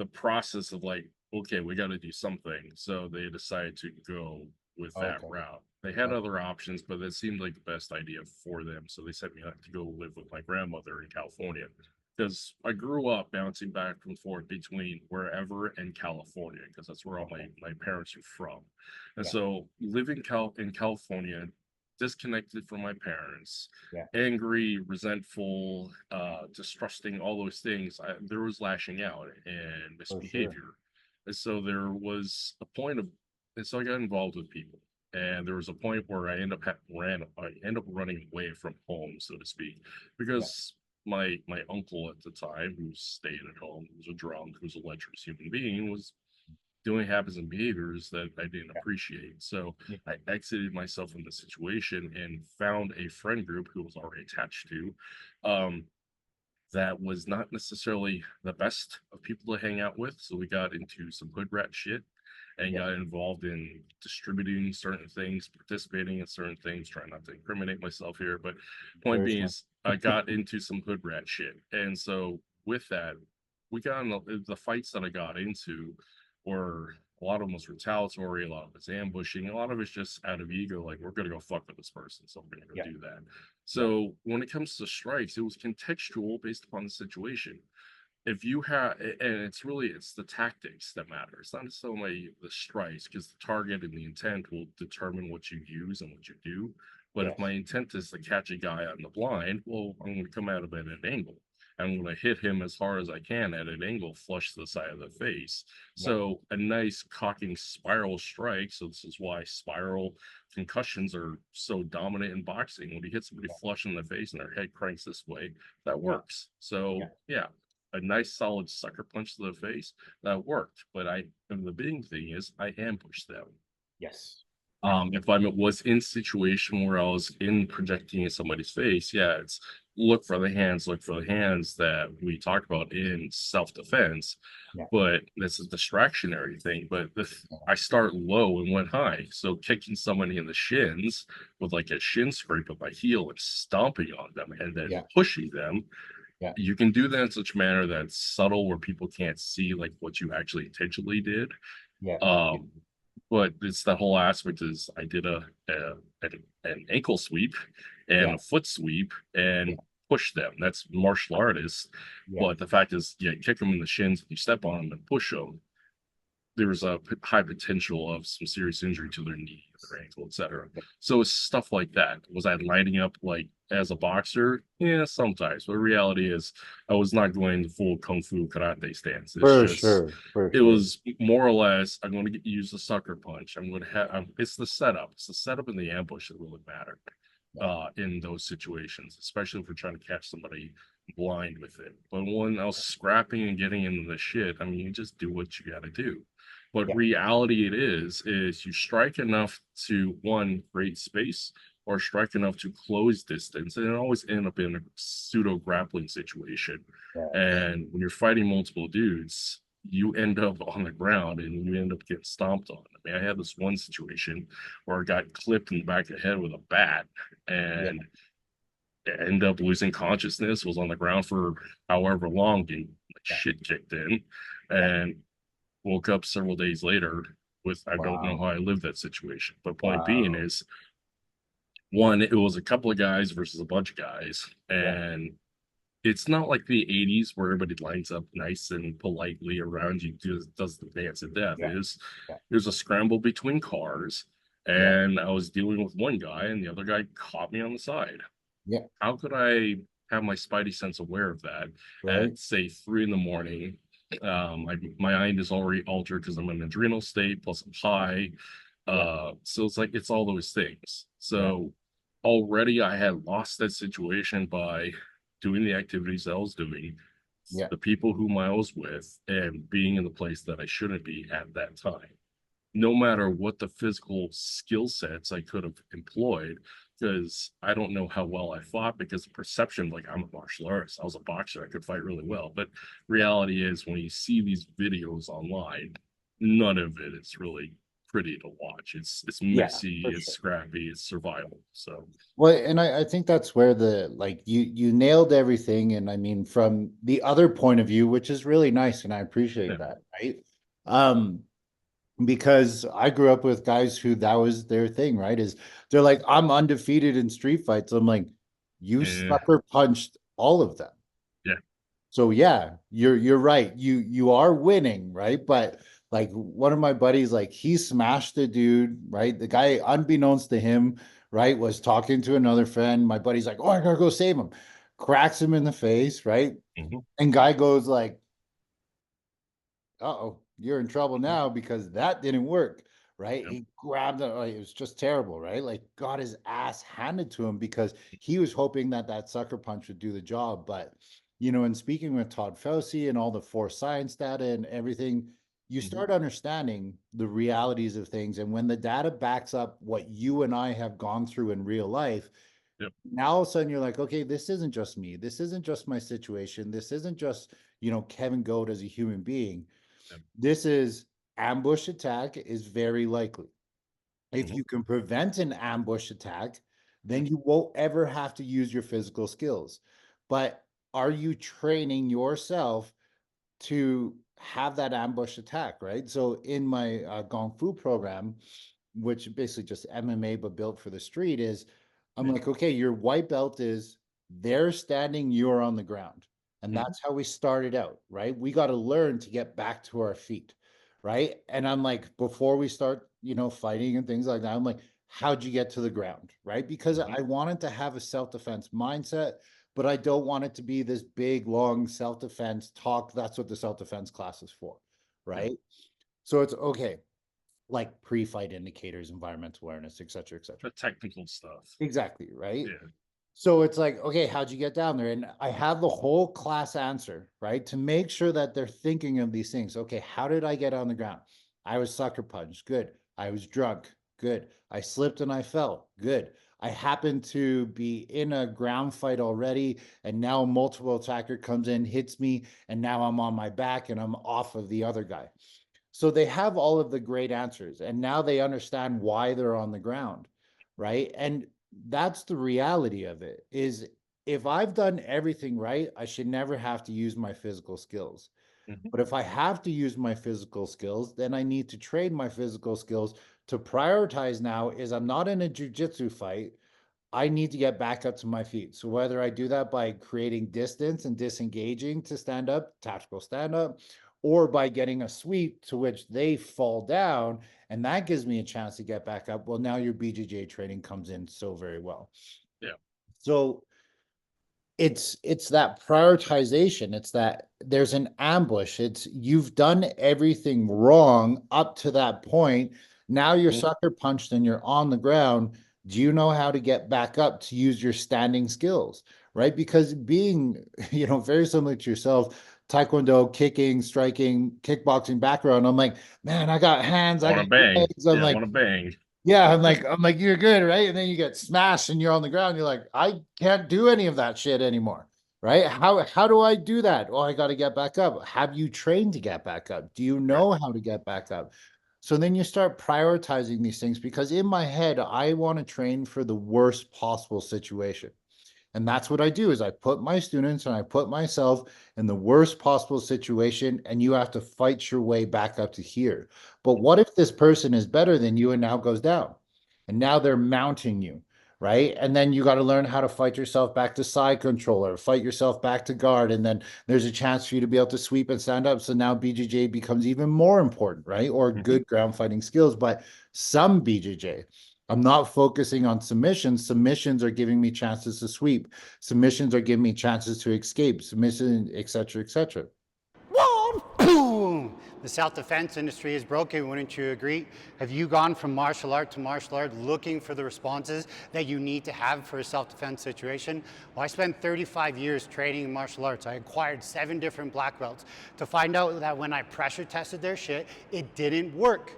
process of like, okay, we got to do something. So they decided to go with that Okay. route. They had Okay. other options, but that seemed like the best idea for them. So they sent me out to go live with my grandmother in California, because I grew up bouncing back and forth between wherever and California, because that's where all Okay. my parents are from. And Yeah. so living in California, disconnected from my parents, Yeah. angry, resentful, distrusting, all those things, there was lashing out and For sure. misbehavior. And so there was a point of, and so I got involved with people. And there was a point where I end up running away from home, so to speak, Yeah. because my uncle at the time, who was staying at home, who was a drunk, who was a lecherous human being, was doing habits and behaviors that I didn't Yeah. appreciate. So Yeah. I exited myself from the situation and found a friend group who was already attached to, um, that was not necessarily the best of people to hang out with. So we got into some hood rat shit and Yeah. got involved in distributing certain things, participating in certain things, trying not to incriminate myself here. But point Very being smart. is, I got into some hood rat shit. And so with that, we got in the fights that I got into were, a lot of them was retaliatory, a lot of it's ambushing, a lot of it's just out of ego, like, we're gonna go fuck with this person, so we're gonna go Yeah. do that. Yeah. So when it comes to strikes, it was contextual based upon the situation. If you have, and it's the tactics that matter. It's not necessarily the strikes, because the target and the intent will determine what you use and what you do. But if my Yes. intent is to catch a guy on the blind, well, I'm going to come at him at an angle. I'm going to hit him as hard as I can at an angle, flush to the side of the face. Yeah. So a nice cocking spiral strike. So this is why spiral concussions are so dominant in boxing. When you hit somebody Yeah. flush in the face and their head cranks this way, that Yeah. works. So Yeah. yeah, a nice solid sucker punch to the face, that worked. But and the big thing is, I ambushed them. Yes. If I was in situation where I was in projecting in somebody's face, yeah, it's look for the hands, look for the hands that we talked about in self-defense. Yeah. But this is a distractionary thing. But Yeah. I start low and went high. So kicking somebody in the shins with like a shin scrape of my heel and stomping on them and then Yeah. pushing them, Yeah. you can do that in such a manner that's subtle, where people can't see like what you actually intentionally did. Yeah. um but it's the whole aspect is, I did an ankle sweep and Yeah. a foot sweep, Yeah. and push them. That's martial artists. Yeah. But the fact is, yeah, you kick them in the shins, you step on them and push them, there's a high potential of some serious injury to their knee, their ankle, etc. So it's stuff like that. Was I lining up like as a boxer? Yeah, sometimes. But reality is, I was not going the full kung fu karate stance. It's For just, sure. For it sure. was more or less, I'm going to use the sucker punch. I'm going to have. It's the setup. It's the setup and the ambush that really matter Yeah. in those situations, especially if we're trying to catch somebody blind with it. But when I was scrapping and getting into the shit, I mean, you just do what you got to do. But Yeah. reality it is you strike enough to one, create space, or strike enough to close distance, and it always end up in a pseudo grappling situation. Yeah. And when you're fighting multiple dudes, you end up on the ground and you end up getting stomped on. I mean, I had this one situation where I got clipped in the back of the head with a bat Yeah. and ended up losing consciousness, was on the ground for however long, getting Yeah. shit kicked in, Yeah. and woke up several days later with I don't know Wow. how I lived that situation. But point being Wow. is, one, it was a couple of guys versus a bunch of guys, Yeah. and it's not like the 80s where everybody lines up nice and politely around you, does the dance of death. Yeah. Yeah. There's a scramble between cars, Yeah. and I was dealing with one guy and the other guy caught me on the side. Yeah. How could I have my spidey sense aware of that Right. at say 3 in the morning? My mind is already altered because I'm in an adrenal state, plus I'm high. Yeah. So it's like it's all those things. Yeah. So already I had lost that situation by doing the activities I was doing, Yeah. the people whom I was with, and being in the place that I shouldn't be at that time, no matter what the physical skill sets I could have employed, because I don't know how well I fought because the perception, like I'm a martial artist, I was a boxer, I could fight really well. But reality is when you see these videos online, none of it is really pretty to watch. It's Yeah. messy, For it's sure. scrappy, it's survival. So Well, and I think that's where the like you nailed everything. And I mean, from the other point of view, which is really nice, and I yeah, appreciate that, right? Um, because I grew up with guys who that was their thing, right? Is they're like, I'm undefeated in street fights. I'm like, you yeah, sucker punched all of them. yeah, So yeah, you're right. You are winning, right? But like one of my buddies, like he smashed the dude, right? The guy, unbeknownst to him, right, was talking to another friend. My buddy's like, "Oh, I gotta go save him." Cracks him in the face, right? mhm, And guy goes like, uh-oh, you're in trouble mhm, now because that didn't work, right? yep, He grabbed it, like, it was just terrible, right? Like got his ass handed to him because he was hoping that that sucker punch would do the job. But, in speaking with Todd Fauci and all the force science data and everything, you mhm, start understanding the realities of things. And when the data backs up what you and I have gone through in real life, yep, now all of a sudden you're like, okay, this isn't just me. This isn't just my situation. This isn't just, Kevin Goat as a human being. yep, This is ambush attack is very likely. If mhm, you can prevent an ambush attack, mhm, then you won't ever have to use your physical skills. But are you training yourself to have that ambush attack, right? So in my Gong Fu program, which basically just MMA but built for the street, is I'm yeah, like, okay, your white belt is they're standing, you're on the ground. And mhm, that's how we started out, right? We got to learn to get back to our feet, right? And I'm like, before we start, fighting and things like that, I'm like, how'd you get to the ground, right? Because mhm, I wanted to have a self-defense mindset, but I don't want it to be this big, long self-defense talk. That's what the self-defense class is for, yep. right? So it's okay, like pre-fight indicators, environmental awareness, et cetera, et cetera. The technical stuff. Exactly, right? Yeah. So it's like, okay, how'd you get down there? And I have the whole class answer, right? To make sure that they're thinking of these things. Okay, how did I get on the ground? I was sucker punched. Good. I was drunk. Good. I slipped and I fell. Good. I happened to be in a ground fight already, and now a multiple attacker comes in, hits me, and now I'm on my back and I'm off of the other guy. So they have all of the great answers, and now they understand why they're on the ground, right? And that's the reality of it is if I've done everything right, I should never have to use my physical skills. Mhm, But if I have to use my physical skills, then I need to train my physical skills to prioritize now is I'm not in a jujitsu fight. I need to get back up to my feet. So whether I do that by creating distance and disengaging to stand up, tactical stand up, or by getting a sweep to which they fall down, and that gives me a chance to get back up. Well, now your BJJ training comes in so very well. Yeah. So it's that prioritization, it's that there's an ambush, it's you've done everything wrong up to that point, now you're Mhm. sucker punched and you're on the ground. Do you know how to get back up to use your standing skills, right? Because being very similar to yourself, taekwondo, kicking, striking, kickboxing background, I'm like, man, I got hands, I I want got to bang. legs, I'm Yeah, I like, want to bang. yeah, I'm like, you're good, right? And then you get smashed and you're on the ground. You're like, I can't do any of that shit anymore, right? How do I do that? Oh, I got to get back up. Have you trained to get back up? Do you Right. know how to get back up? So then you start prioritizing these things because in my head, I want to train for the worst possible situation. And that's what I do is I put my students and I put myself in the worst possible situation, and you have to fight your way back up to here. But what if this person is better than you and now goes down? And now they're mounting you, right? And then you got to learn how to fight yourself back to side controller, fight yourself back to guard, and then there's a chance for you to be able to sweep and stand up. So now BJJ becomes even more important, right? Or Mhm. good ground fighting skills. But some BJJ, I'm not focusing on submissions. Submissions are giving me chances to sweep. Submissions are giving me chances to escape. Submission, etc., etc. Whoa! Boom! The self-defense industry is broken, wouldn't you agree? Have you gone from martial art to martial art looking for the responses that you need to have for a self-defense situation? Well, I spent 35 years training in martial arts. I acquired 7 different black belts to find out that when I pressure tested their shit, it didn't work.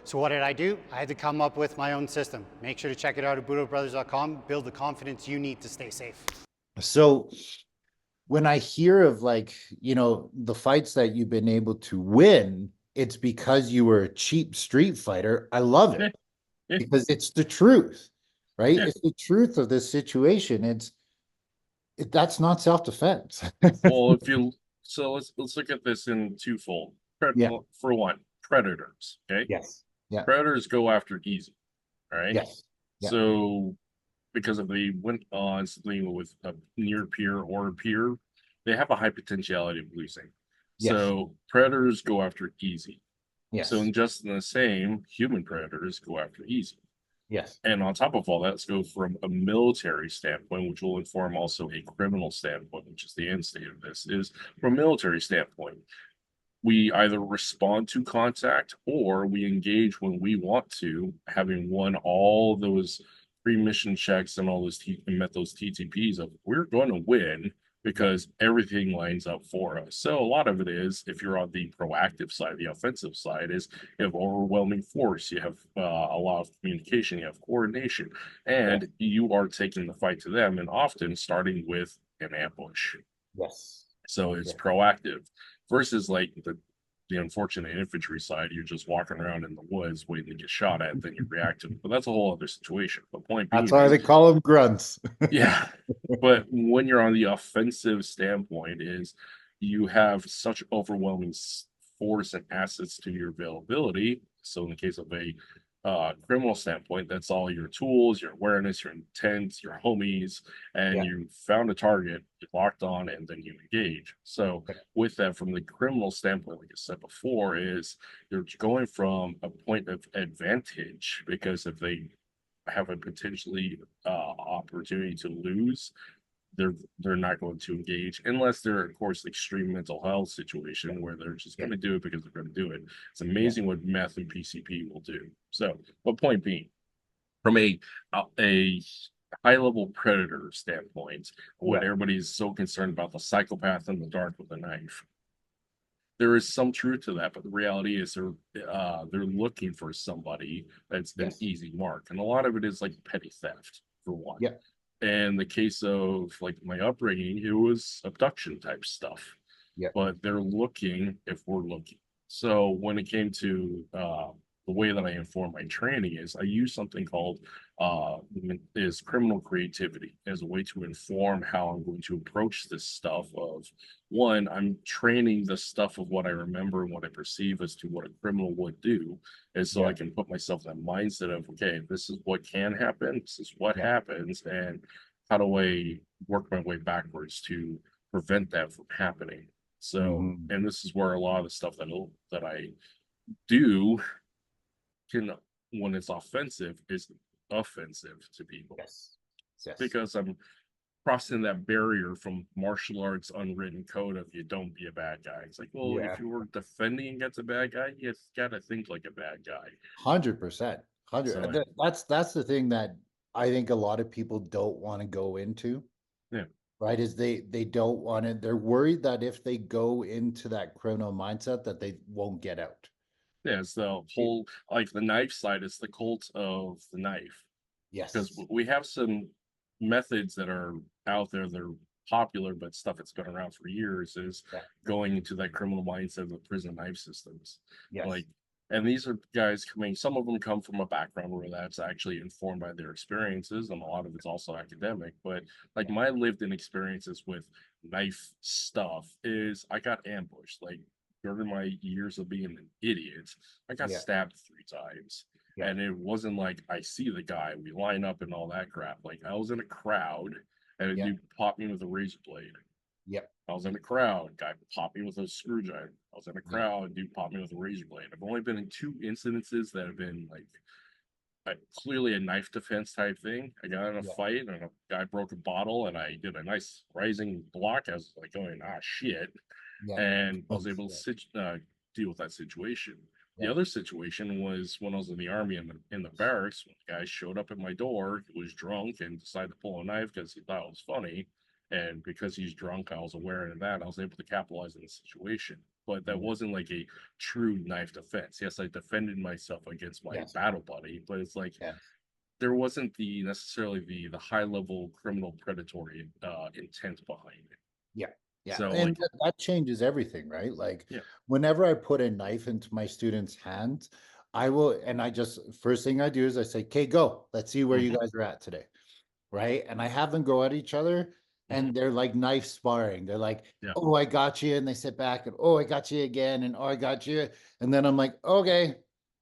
So what did I do? I had to come up with my own system. Make sure to check it out at budobrothers.com. Build the confidence you need to stay safe. So when I hear of the fights that you've been able to win, it's because you were a cheap street fighter. I love Yeah, it yeah, because it's the truth, right? yeah. It's the truth of this situation. That's not self-defense. Well, if you so let's look at this in twofold. Yeah. For one, predators. Okay, Yes. Yeah. predators go after easy. All right. Yes. Yeah. So because if they went on something with a near peer or a peer, they have a high potentiality of losing. Yes. So predators go after easy. So Yes. in just in the same, human predators go after easy. Yes. And on top of all that, let's go from a military standpoint, which will inform also a criminal standpoint, which is the end state of this, is from a military standpoint. We either respond to contact or we engage when we want to, having won all those pre-mission checks and all those met those TTPs of we're going to win because everything lines up for us. So a lot of it is, if you're on the proactive side, the offensive side, is you have overwhelming force, you have a lot of communication, you have coordination, Yes. and you are taking the fight to them, and often starting with an ambush. Yes. So it's Yes. proactive versus like the unfortunate infantry side. You're just walking around in the woods waiting to get shot at, then you react to it. But that's a whole other situation. The point That's being why is, they call them grunts. yeah. But when you're on the offensive standpoint, is you have such overwhelming force and assets to your availability. So in the case of a criminal standpoint, that's all your tools, your awareness, your intent, your homies, and Yeah. you found a target, you locked on, and then you engage. So with that, from the criminal standpoint, like I said before, is you're going from a point of advantage because if they have a potentially opportunity to lose, they're not going to engage unless they're, of course, extreme mental health situation where they're just Yeah. going to do it because they're going to do it. It's Yeah. amazing what meth and PCP will do. So, but point being, from a high level predator standpoint, when Yeah. everybody's so concerned about the psychopath in the dark with a knife, there is some truth to that, but the reality is they're looking for somebody that's an Yes. easy mark, and a lot of it is like petty theft for one. Yeah. And the case of like my upbringing, it was abduction type stuff, Yeah. but they're looking if we're looking. So when it came to the way that I inform my training is I use something called is criminal creativity as a way to inform how I'm going to approach this stuff of one, I'm training the stuff of what I remember and what I perceive as to what a criminal would do. And so Yeah. I can put myself in that mindset of, okay, this is what can happen, this is what Yeah. happens, and how do I work my way backwards to prevent that from happening. So, Mhm. and this is where a lot of the stuff that I do can, when it's offensive, is offensive to people Yes. Yes. because I'm crossing that barrier from martial arts unwritten code of you don't be a bad guy. It's like, well, Yeah. if you were defending against a bad guy, you gotta think like a bad guy. 100%. So 100. That's the thing that I think a lot of people don't want to go into, yeah, right? Is they don't want it. They're worried that if they go into that criminal mindset that they won't get out. yeah, it's the whole like the knife side, it's the cult of the knife. Because Yes. we have some methods that are out there that are popular, but stuff that's been around for years is Yeah. going into that criminal mindset of the prison knife systems. Yes. Like, and these are guys coming, some of them come from a background where that's actually informed by their experiences, and a lot of it's also academic. But like my lived in experiences with knife stuff is I got ambushed. Like during my years of being an idiot, I got Yeah. stabbed 3 times. Yeah. And it wasn't like I see the guy, we line up and all that crap. Like I was in a crowd and a Yeah. dude popped me with a razor blade. Yep. I was in a crowd, guy popped me with a screwdriver. I was in a Yeah. crowd, dude popped me with a razor blade. I've only been in 2 incidences that have been like clearly a knife defense type thing. I got in a Yeah. fight and a guy broke a bottle and I did a nice rising block. I was like going, ah, shit. Yeah. And I was Oh, able to shit. deal with that situation. The Yeah. other situation was when I was in the army in the barracks. When the guy showed up at my door, he was drunk and decided to pull a knife because he thought it was funny. And because he's drunk, I was aware of that. I was able to capitalize on the situation. But that Yeah. wasn't like a true knife defense. Yes, I defended myself against my Yes. battle buddy, but it's like Yes. there wasn't the necessarily the high level criminal predatory intent behind it. Yeah. Yeah. So And like that changes everything, right? Like yeah. whenever I put a knife into my students' hands, I will, and I just, first thing I do is I say, okay, go. Let's see where you Hmm. guys are at today. Right? And I have them go at each other Hmm. and they're like knife sparring. They're like, Yeah. oh, I got you. And they sit back and, oh, I got you again. And, oh, I got you. And then I'm like, okay.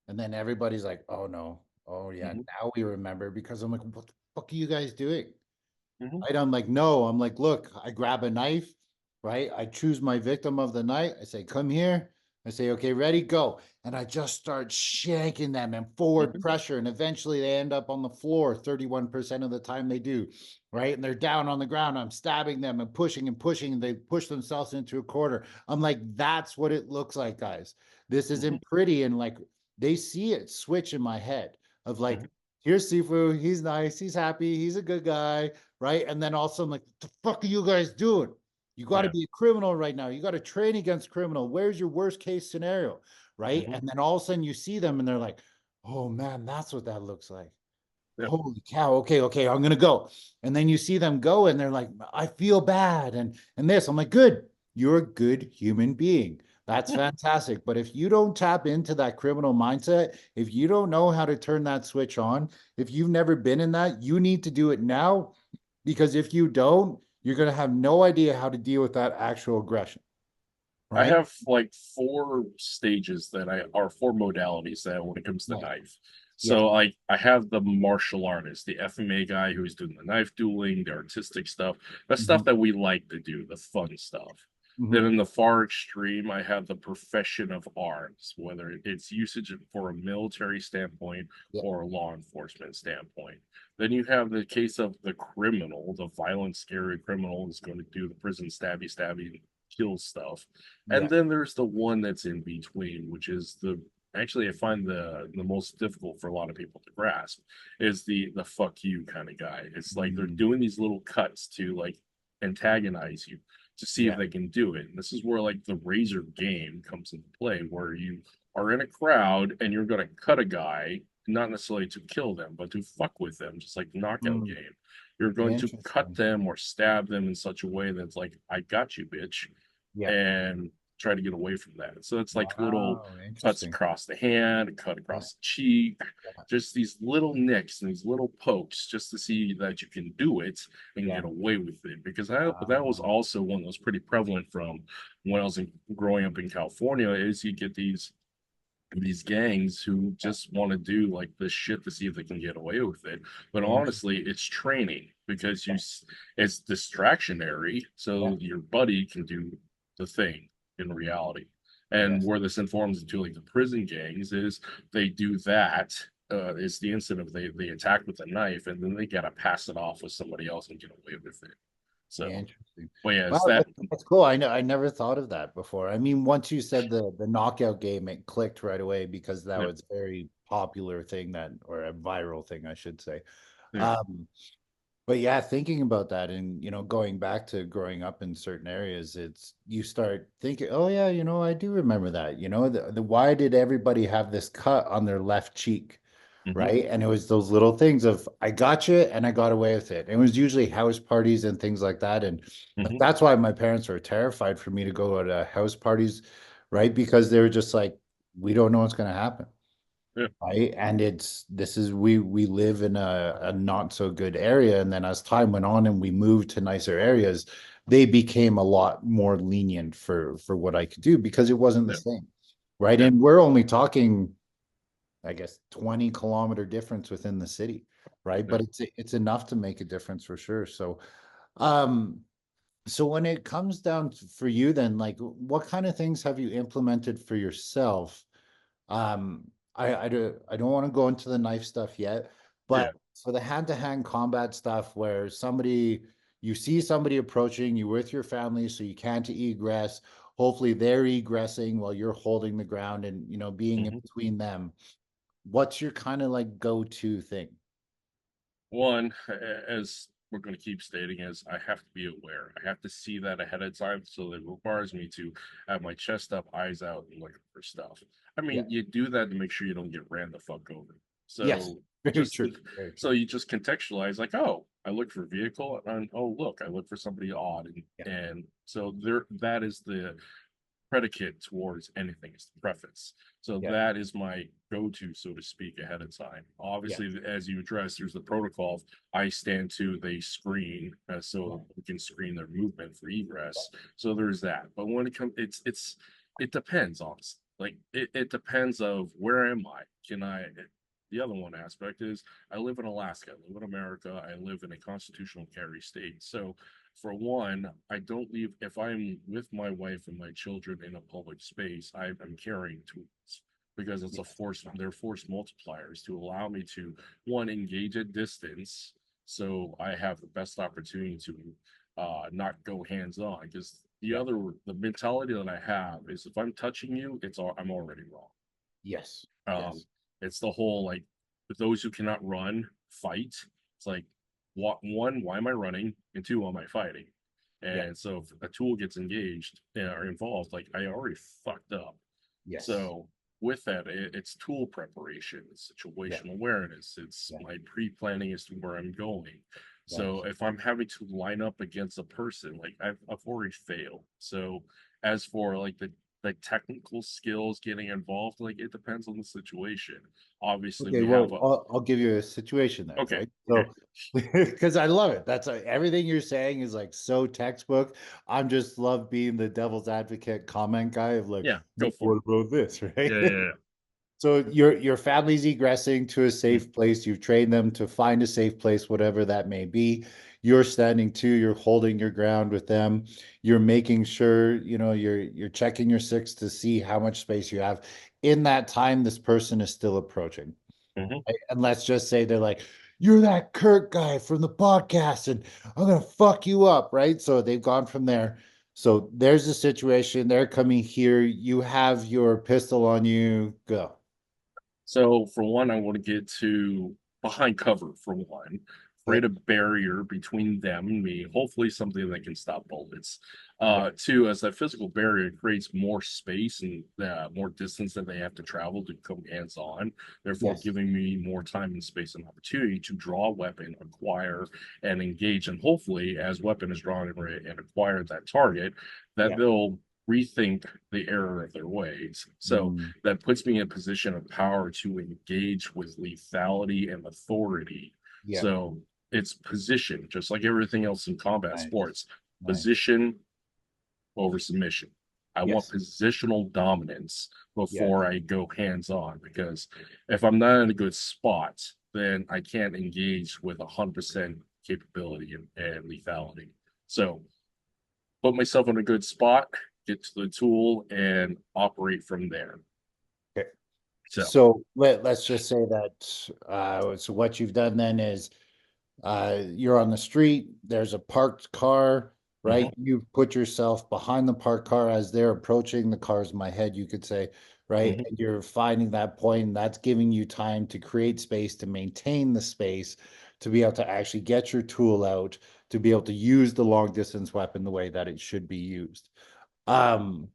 And then everybody's like, oh, no. Oh, yeah. Hmm. Now we remember because I'm like, what the fuck are you guys doing? Hmm. Right? I'm like, no. I'm like, look, I grab a knife, right? I choose my victim of the night. I say, come here. I say, okay, ready, go. And I just start shanking them and forward Hmm. pressure. And eventually they end up on the floor 31% of the time they do, right? And they're down on the ground. I'm stabbing them and pushing and pushing. And they push themselves into a corner. I'm like, that's what it looks like, guys. This Hmm. isn't pretty. And like, they see it switch in my head of like, Hmm. here's Sifu. He's nice. He's happy. He's a good guy, right? And then also I'm like, what the fuck are you guys doing? You got to Yeah. be a criminal right now. You got to train against criminal. Where's your worst case scenario? Right. Hmm. And then all of a sudden you see them and they're like, oh man, that's what that looks like. Yeah. Holy cow. Okay, okay, I'm gonna go. And then you see them go and they're like, I feel bad and this. I'm like, good. You're a good human being. That's Yeah. fantastic. But if you don't tap into that criminal mindset, if you don't know how to turn that switch on, if you've never been in that, you need to do it now because if you don't, you're going to have no idea how to deal with that actual aggression, I right? have like 4 stages that I or 4 modalities that when it comes to Yeah. knife. Yeah. So like I have the martial artist, the FMA guy who's doing the knife dueling, the artistic stuff, the stuff Mhm. that we like to do, the fun stuff. Then Mhm. in the far extreme, I have the profession of arms, whether it's usage for a military standpoint Yeah. or a law enforcement standpoint. Then you have the case of the criminal, the violent, scary criminal who's going to do the prison stabby, stabby, kill stuff. And Yeah. then there's the one that's in between, which is the actually I find the most difficult for a lot of people to grasp is the fuck you kind of guy. It's like they're Mm. doing these little cuts to like antagonize you to see if Yeah. they can do it. And this is where like the razor game comes into play, where you are in a crowd and you're going to cut a guy, not necessarily to kill them, but to fuck with them, just like knockout Mm. game. You're going to cut Interesting. them or stab them in such a way that's like, I got you, bitch, Yeah. and try to get away from that. So it's like little Wow, cuts interesting. across the hand, cut Yeah, across the cheek, yeah, just these little nicks and these little pokes just to see that you can do it and yeah. get away with it. Because that was Wow. also one that was pretty prevalent from when I was growing up in California, is you get these gangs who Yeah, just want to do like this shit to see if they can get away with it. But honestly, interesting. it's training because Yeah, it's distractionary, yeah, so your buddy can do the thing in reality. And yes. where this informs into like the prison gangs is they do that. Is the incident of they attack with a knife and then they gotta pass it off with somebody else and get away with it. So, Interesting. but yeah, it's Wow, that. that's cool. I know I never thought of that before. I mean, once you said the knockout game, it clicked right away because that Yeah, was a very popular thing that, or a viral thing, I should say. yeah, Um, but yeah, thinking about that and going back to growing up in certain areas, it's you start thinking, oh yeah, I do remember that. The why did everybody have this cut on their left cheek? hmm, Right. And it was those little things of I got you and I got away with it. It was usually house parties and things like that. And hmm, that's why my parents were terrified for me to go to house parties, right? Because they were just like, we don't know what's going to happen. yeah, Right. And we live in a not so good area. And then as time went on and we moved to nicer areas, they became a lot more lenient for what I could do because it wasn't the yeah, same. Right. yeah, And we're only talking, I guess, 20-kilometer difference within the city, right? yeah. But it's enough to make a difference for sure. Um, so when it comes down for you, then, like, what kind of things have you implemented for yourself? Um, I don't want to go into the knife stuff yet, Yeah. but for the hand-to-hand combat stuff, where you see somebody approaching, you're with your family, so you can't egress. Hopefully, they're egressing while you're holding the ground and being in Mhm. between them. What's your kind of like go-to thing? One, as we're going to keep stating, is I have to be aware. I have to see that ahead of time, so that requires me to have my chest up, eyes out, and looking for stuff. I Yeah. mean, you do that to make sure you don't get ran the fuck over. Yes. So Very just true. Very so true. you just contextualize like, oh, I look for vehicle, and oh look, I look for somebody odd, Yeah. and so there that is the predicate towards anything is the preface. So Yeah. that is my go-to, so to speak, ahead of time. Yeah. Obviously, as you address, there's the protocol. I stand to, they screen, Yeah. so we can screen their movement for egress. So there's that. But when it comes, it depends, honestly. Like it depends of where am I? Can I? The other one aspect is I live in Alaska, I live in America, I live in a constitutional carry state. So for one, I don't leave if I'm with my wife and my children in a public space, I'm carrying tools because it's a Yes. force, they're force multipliers to allow me to one engage at distance. So I have the best opportunity to not go hands-on because Yeah. the mentality that I have is if I'm touching you, I'm already wrong. Yes. Um, Yes. it's the whole like those who cannot run fight. It's like one, why am I running? And two, why am I fighting? Yeah. And so if a tool gets engaged or involved, like I already fucked up. Yes. So with that, it's tool preparation, it's Yeah. situational awareness, it's Yeah. my pre-planning as to where I'm going. So Yes. if I'm having to line up against a person, like I've already failed. So as for like the technical skills getting involved, like it depends on the situation. Obviously, Okay, we have well, a I'll give you a situation then, okay, right? okay, So, because I love it. That's everything you're saying is like so textbook. I'm just love being the devil's advocate comment guy of like, yeah, go "But for what it. about this, Yeah, right? yeah, yeah. So your family's egressing to a Mm, safe place. You've trained them to find a safe place, whatever that may be. You're standing too. You're holding your ground with them. You're making sure you're checking your six to see how much space you have. In that time, this person is still approaching. mhm. Right? And let's just say they're like, "You're that Kurt guy from the podcast, and I'm gonna fuck you up," right? So they've gone from there. So there's the situation. They're coming here. You have your pistol on you. Go. So for one, I want to get to behind cover for one, create Okay. a barrier between them and me, hopefully something that can stop bullets. Yeah. Two, as that physical barrier creates more space and more distance that they have to travel to come hands on, therefore Yes. giving me more time and space and opportunity to draw a weapon, acquire and engage, and hopefully as weapon is drawn and acquire that target, that Yeah. they'll rethink the error of their ways. So Mm, that puts me in a position of power to engage with lethality and authority. yeah. So it's position, just like everything else in combat Nice. sports, Nice. position over submission. I want Yes. positional dominance Yes. before I go hands on, because if I'm not in a good spot, then I can't engage with 100% capability and lethality. So put myself in a good spot, get to the tool, and operate from there. Okay. So, So let's just say that so what you've done then is you're on the street, there's a parked car, right? mhm, You put yourself behind the parked car as they're approaching the cars in my head, you could say, right? mhm. And you're finding that point, and that's giving you time to create space, to maintain the space, to be able to actually get your tool out, to be able to use the long distance weapon the way that it should be used. Um,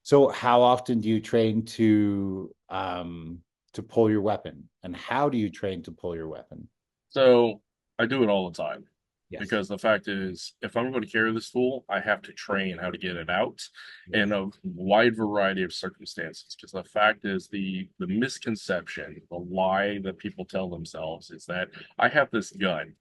so how often do you train to pull your weapon? And how do you train to pull your weapon? So I do it all the time, Yes. because the fact is, if I'm going to carry this tool, I have to train how to get it out Yes. in a wide variety of circumstances. Because the fact is, the misconception, the lie that people tell themselves is that I have this gun,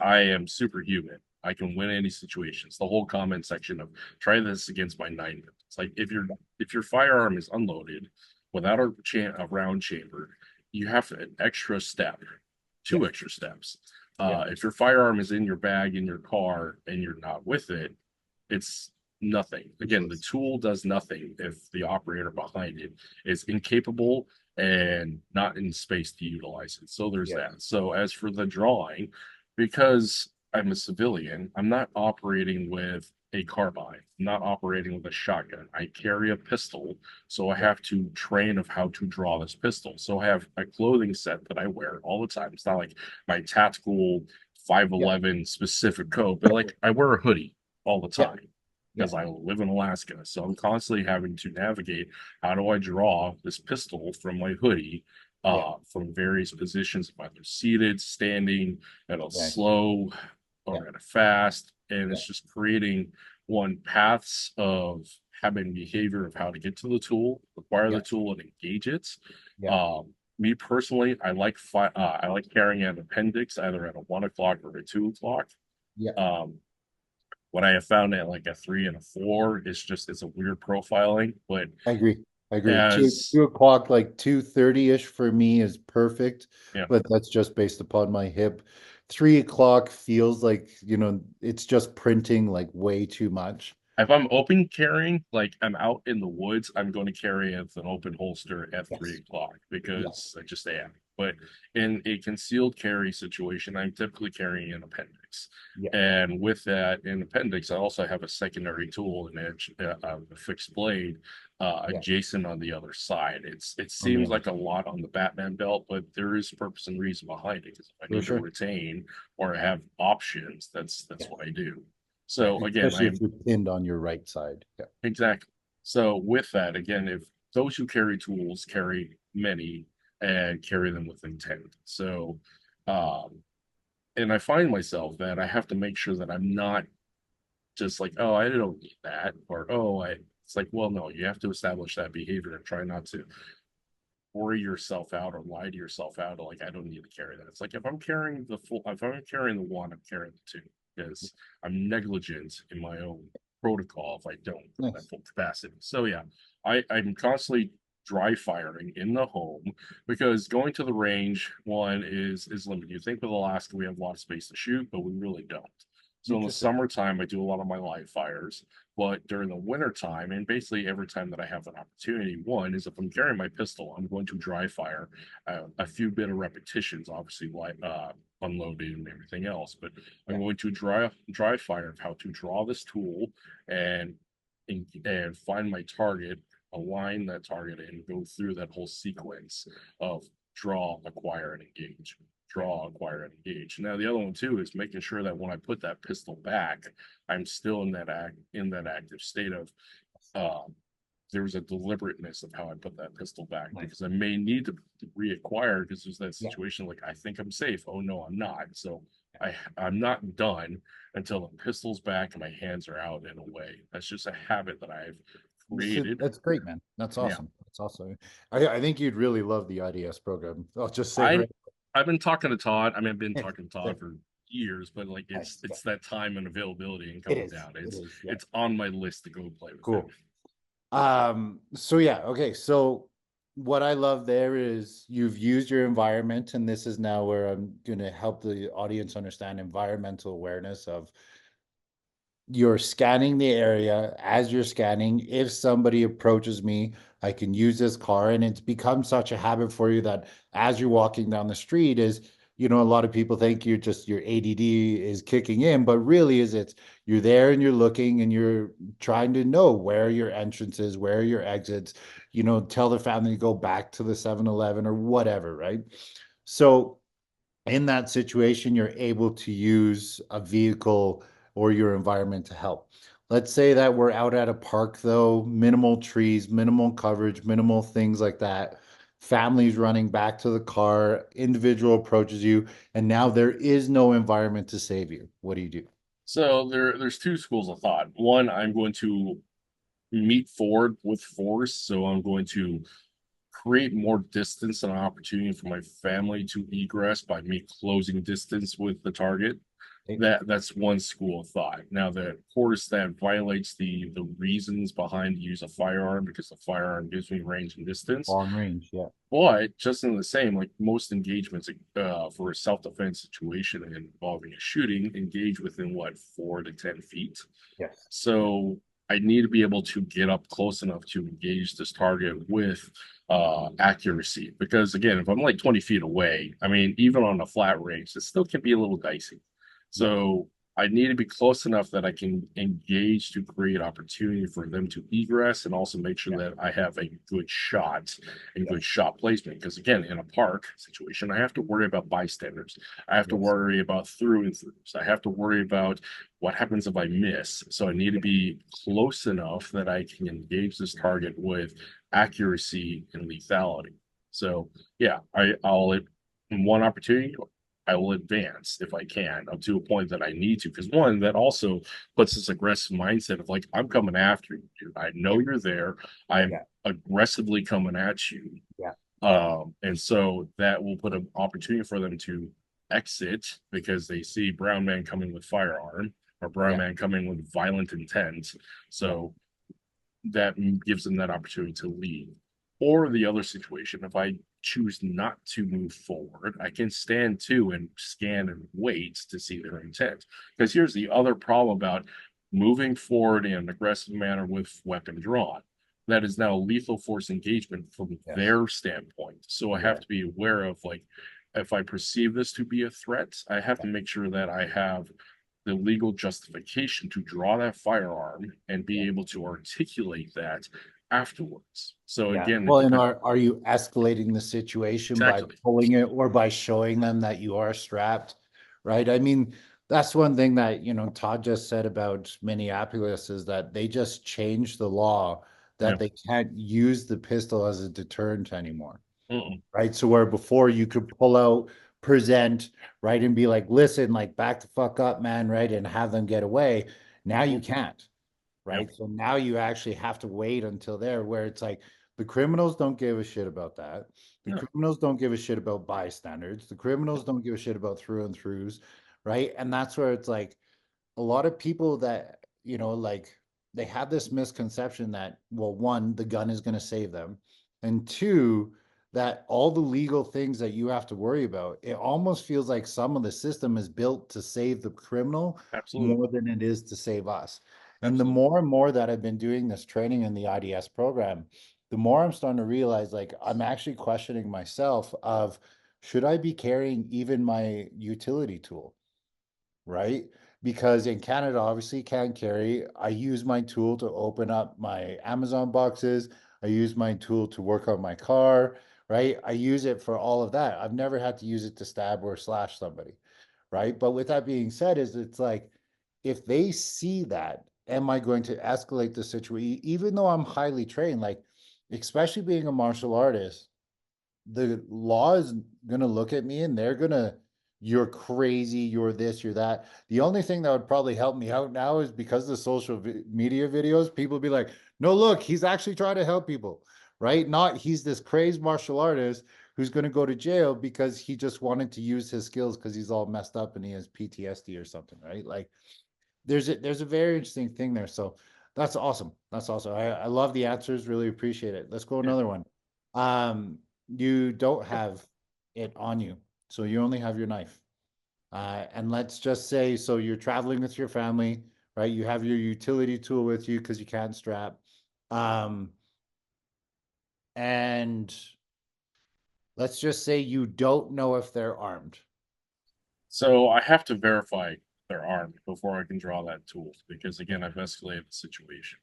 I am superhuman. I can win any situations. The whole comment section of try this against my 9mm. It's like if your firearm is unloaded without a round chamber, you have an extra step, Yeah. two extra steps. Yeah. If your firearm is in your bag in your car and you're not with it, it's nothing. Again, the Useless. tool does nothing if the operator behind it is incapable and not in space to utilize it. So there's Yeah. that. So as for the drawing, because I'm a civilian, I'm not operating with a carbine, I'm not operating with a shotgun. I carry a pistol, so I Yeah. have to train of how to draw this pistol. So I have a clothing set that I wear all the time. It's not like my tactical Yeah. 511 specific coat, but like I wear a hoodie all the Yeah. time Yeah. because I live in Alaska. So I'm constantly having to navigate how do I draw this pistol from my hoodie Yeah. from various positions, either seated, standing, at a Right. slow Yeah. or at a fast. And Yeah. it's just creating one paths of having behavior of how to get to the tool, acquire Yeah. the tool, and engage it. Yeah. Me personally, I like carrying an appendix either at a 1 o'clock or a 2 o'clock. Yeah. Um, what I have found at like a 3 and a 4 is just it's a weird profiling, but I agree. I agree. Two as 2 o'clock, like 2:30-ish for me is perfect, yeah, but that's just based upon my hip. 3 o'clock feels like, it's just printing like way too much. if I'm open carrying, like I'm out in the woods, I'm going to carry it with an open holster at three Yes. o'clock Yes. because I just am. But in a concealed carry situation, I'm typically carrying an appendix. Yeah. And with that, in appendix, I also have a secondary tool, an edge, a fixed blade, Yeah. adjacent on the other side. It On the seems other like a side. lot on the Batman belt, but there is purpose and reason behind it. Because if I For need to sure. retain or have options, that's Yeah. what I do. Yeah. So again, Especially if I'm you're pinned on your right side. Yeah. exactly. So with that, again, if those who carry tools carry many and carry them with intent. So, um, and I find myself that I have to make sure that I'm not just like, oh, I don't need that, or oh, it's like, well, no, you have to establish that behavior and try not to worry yourself out or lie to yourself out, like I don't need to carry that. It's like if I'm carrying the one, I'm carrying the two because I'm negligent in my own protocol if I don't at Nice. full capacity. So yeah, I'm constantly dry firing in the home because going to the range one is limited. You think with Alaska we have a lot of space to shoot, but we really don't. So in the Interesting. summertime, I do a lot of my live fires. But during the winter time, and basically every time that I have an opportunity, one is if I'm carrying my pistol, I'm going to dry fire a few bit of repetitions, obviously like unloading and everything else. But I'm Yeah. going to dry fire of how to draw this tool and and find my target, align that target, and go through that whole sequence of draw, acquire, and engage. Draw, acquire, and engage. Now the other one too is making sure that when I put that pistol back, I'm still in that active state of um there's a deliberateness of how I put that pistol back Nice. because I may need to reacquire because there's that Yeah. situation like I think I'm safe. Oh no, I'm not. So I'm not done until the pistol's back and my hands are out and away. That's just a habit that I've created. That's great, man. That's Yeah. awesome. That's awesome. I think you'd really love the IDS program. I'll just say I right. I've been talking to Todd. I mean, I've been Nice, talking to Todd for years, but like nice. it's that time and availability and It coming is. down. It is. Yeah. It's on my list to go play with him. Cool. So yeah, okay. So what I love there is you've used your environment, and this is now where I'm gonna help the audience understand environmental awareness of you're scanning the area. As you're scanning, if somebody approaches me, I can use this car. And it's become such a habit for you that as you're walking down the street is, a lot of people think you're just your ADD is kicking in, but really is it's you're there and you're looking and you're trying to know where your entrance is, where your exits, tell the family to go back to the 7-Eleven or whatever, right? So in that situation, you're able to use a vehicle or your environment to help. Let's say that we're out at a park, though, minimal trees, minimal coverage, minimal things like that. Families running back to the car, individual approaches you, and now there is no environment to save you. What do you do? So there's two schools of thought. One, I'm going to meet forward with force. So I'm going to create more distance and opportunity for my family to egress by me closing distance with the target. Okay. That's one school of thought. Now, that of course that violates the reasons behind the use of firearm because the firearm gives me range and distance. Long range, yeah. But just in the same, like most engagements for a self-defense situation involving a shooting, engage within what 4 to 10 feet. Yes. So I need to be able to get up close enough to engage this target with accuracy. Because again, if I'm like 20 feet away, I mean, even on a flat range, it still can be a little dicey. Yeah. So I need to be close enough that I can engage to create opportunity for them to egress and also make sure Yeah. that I have a good shot and Yeah. good shot placement. Because again, in a park situation, I have to worry about bystanders. I have to Yes. worry about through and throughs. I have to worry about what happens if I miss. So I need to be close enough that I can engage this target with accuracy and lethality. So yeah, I'll in one opportunity, I will advance if I can up to a point that I need to. Because one, that also puts this aggressive mindset of like, I'm coming after you, dude. I know you're there. I'm Yeah. aggressively coming at you. Yeah. And so that will put an opportunity for them to exit because they see brown man coming with firearm or brown Yeah. man coming with violent intent. Yeah. So that gives them that opportunity to leave. Or the other situation, if I choose not to move forward, I can stand to and scan and wait to see their intent. Because here's the other problem about moving forward in an aggressive manner with weapon drawn. That is now lethal force engagement from Yes. their standpoint. So I have Yeah. to be aware of like, if I perceive this to be a threat, I have Yeah. to make sure that I have the legal justification to draw that firearm and be Yeah. able to articulate that afterwards. So Yeah. again, Well, and are you escalating the situation by exactly. pulling it or by showing them that you are strapped? Right. I mean, that's one thing that, Todd just said about Minneapolis is that they just changed the law Yeah. that they can't use the pistol as a deterrent anymore. Mm-mm. Right. So where before you could pull out, present, right, and be like, listen, like back the fuck up, man, right, and have them get away. Now you Mhm. can't. Yeah. Right? So now you actually have to wait until there, where it's like the criminals don't give a shit about that. The Yeah. criminals don't give a shit about bystanders. The criminals don't give a shit about through and throughs, right? And that's where it's like a lot of people that, like they have this misconception that, well, one, the gun is going to save them. And two, that all the legal things that you have to worry about, it almost feels like some of the system is built to save the criminal Absolutely. more than it is to save us. And the Absolutely. more and more that I've been doing this training in the IDS program, the more I'm starting to realize like I'm actually questioning myself of should I be carrying even my utility tool? Right? Because in Canada, obviously, can't carry. I use my tool to open up my Amazon boxes. I use my tool to work on my car, right? I use it for all of that. I've never had to use it to stab or slash somebody, right? But with that being said, is it's like if they see that, am I going to escalate the situation? Even though I'm highly trained, like especially being a martial artist, the law is going to look at me and they're going to you're crazy, you're this, you're that. The only thing that would probably help me out now is because of the media videos, people be like, no, look, he's actually trying to help people, right? Not he's this crazed martial artist who's going to go to jail because he just wanted to use his skills because he's all messed up and he has PTSD or something, right? Like there's a very interesting thing there. So that's awesome. That's awesome. I love the answers. Really appreciate it. Let's go Yeah. another one. You don't have it on you, so you only have your knife. And let's just say, so you're traveling with your family, right? You have your utility tool with you because you can't strap. Um, and let's just say you don't know if they're armed. So I have to verify they're armed before I can draw that tool because again, I've escalated the situation.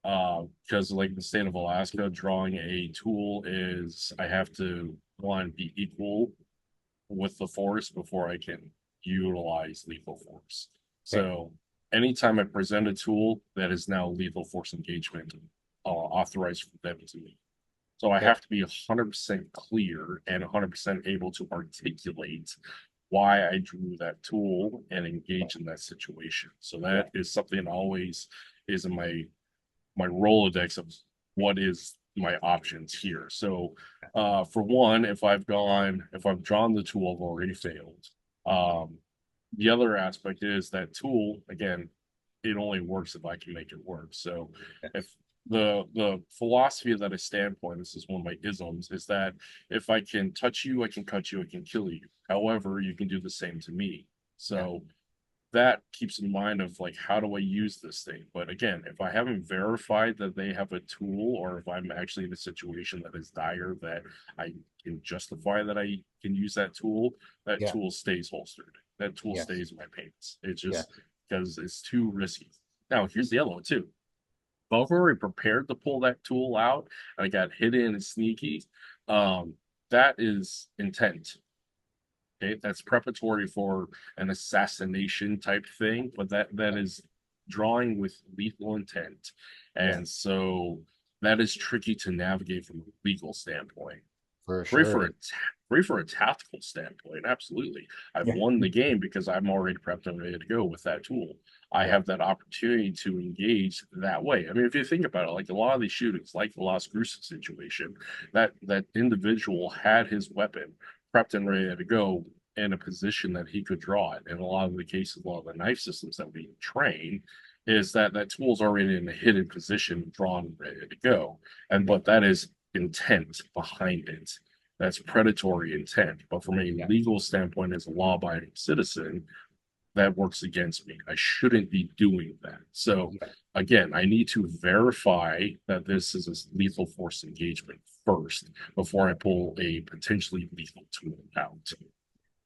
Because like the state of Alaska, drawing a tool is I have to one be equal with the force before I can utilize lethal force. Okay. So anytime I present a tool that is now lethal force engagement, authorized for them to me. So I Okay. have to be 100% clear and 100% able to articulate why I drew that tool and engage in that situation. So Yeah. that is something that always is in my Rolodex of what is my options here. So for one, if I've drawn the tool, I've already failed. Um, the other aspect is that tool, again, it only works if I can make it work. So if the philosophy of that standpoint, this is one of my isms, is that if I can touch you, I can cut you, I can kill you. However, you can do the same to me. Yeah. So that keeps in mind of like how do I use this thing? But again, if I haven't verified that they have a tool, or if I'm actually in a situation that is dire that I can justify that I can use that Yeah. tool stays holstered. That tool Yes. stays in my pants. It's Yeah. just because it's too risky. Now, here's the other one too. If I've already prepared to pull that tool out, and I got hidden and sneaky. Um, that is intent. Okay, that's preparatory for an assassination type thing, but that is drawing with lethal intent, Yeah. and so that is tricky to navigate from a legal standpoint. For Great for sure. a great for a tactical standpoint, absolutely. I've Yeah. won the game because I'm already prepped and ready to go with that tool. I Yeah. have that opportunity to engage that way. I mean, if you think about it, like a lot of these shootings, like the Las Cruces situation, that individual had his weapon prepped and ready to go in a position that he could draw it. In a lot of the cases, a lot of the knife systems that we train is that tool's already in a hidden position, drawn and ready to go. And Yeah. but that is intent behind it. That's predatory intent. But from a Yeah. legal standpoint, as a law-abiding citizen, that works against me. I shouldn't be doing that. So Yeah. again, I need to verify that this is a lethal force engagement first before I pull a potentially lethal tool out.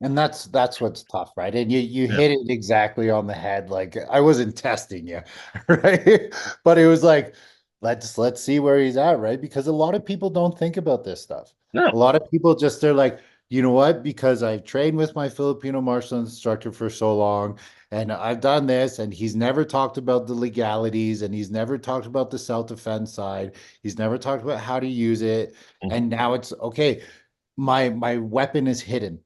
And that's what's tough, right? And you Yeah. hit it exactly on the head. Like I wasn't testing you, right? But it was like, let's see where he's at, right? Because a lot of people don't think about this stuff. A No. lot of people just they're like, you know what? Because I've trained with my Filipino martial instructor for so long, and I've done this, and he's never talked about the legalities, and he's never talked about the self-defense side. He's never talked about how to use it. Mhm, And now it's okay. My weapon is hidden,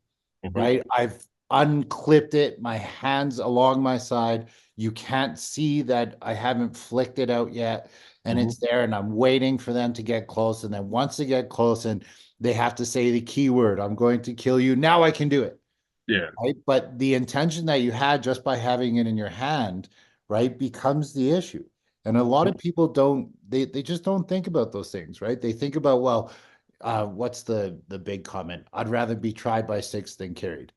mhm, right? I've unclipped it, my hands along my side. You can't see that I haven't flicked it out yet. And mhm. it's there, and I'm waiting for them to get close. And then once they get close and they have to say the keyword, I'm going to kill you. Now I can do it, Yeah. right? But the intention that you had just by having it in your hand, right, becomes the issue. And a lot Mhm. of people don't, they just don't think about those things, right? They think about, well, what's the big comment? I'd rather be tried by six than carried,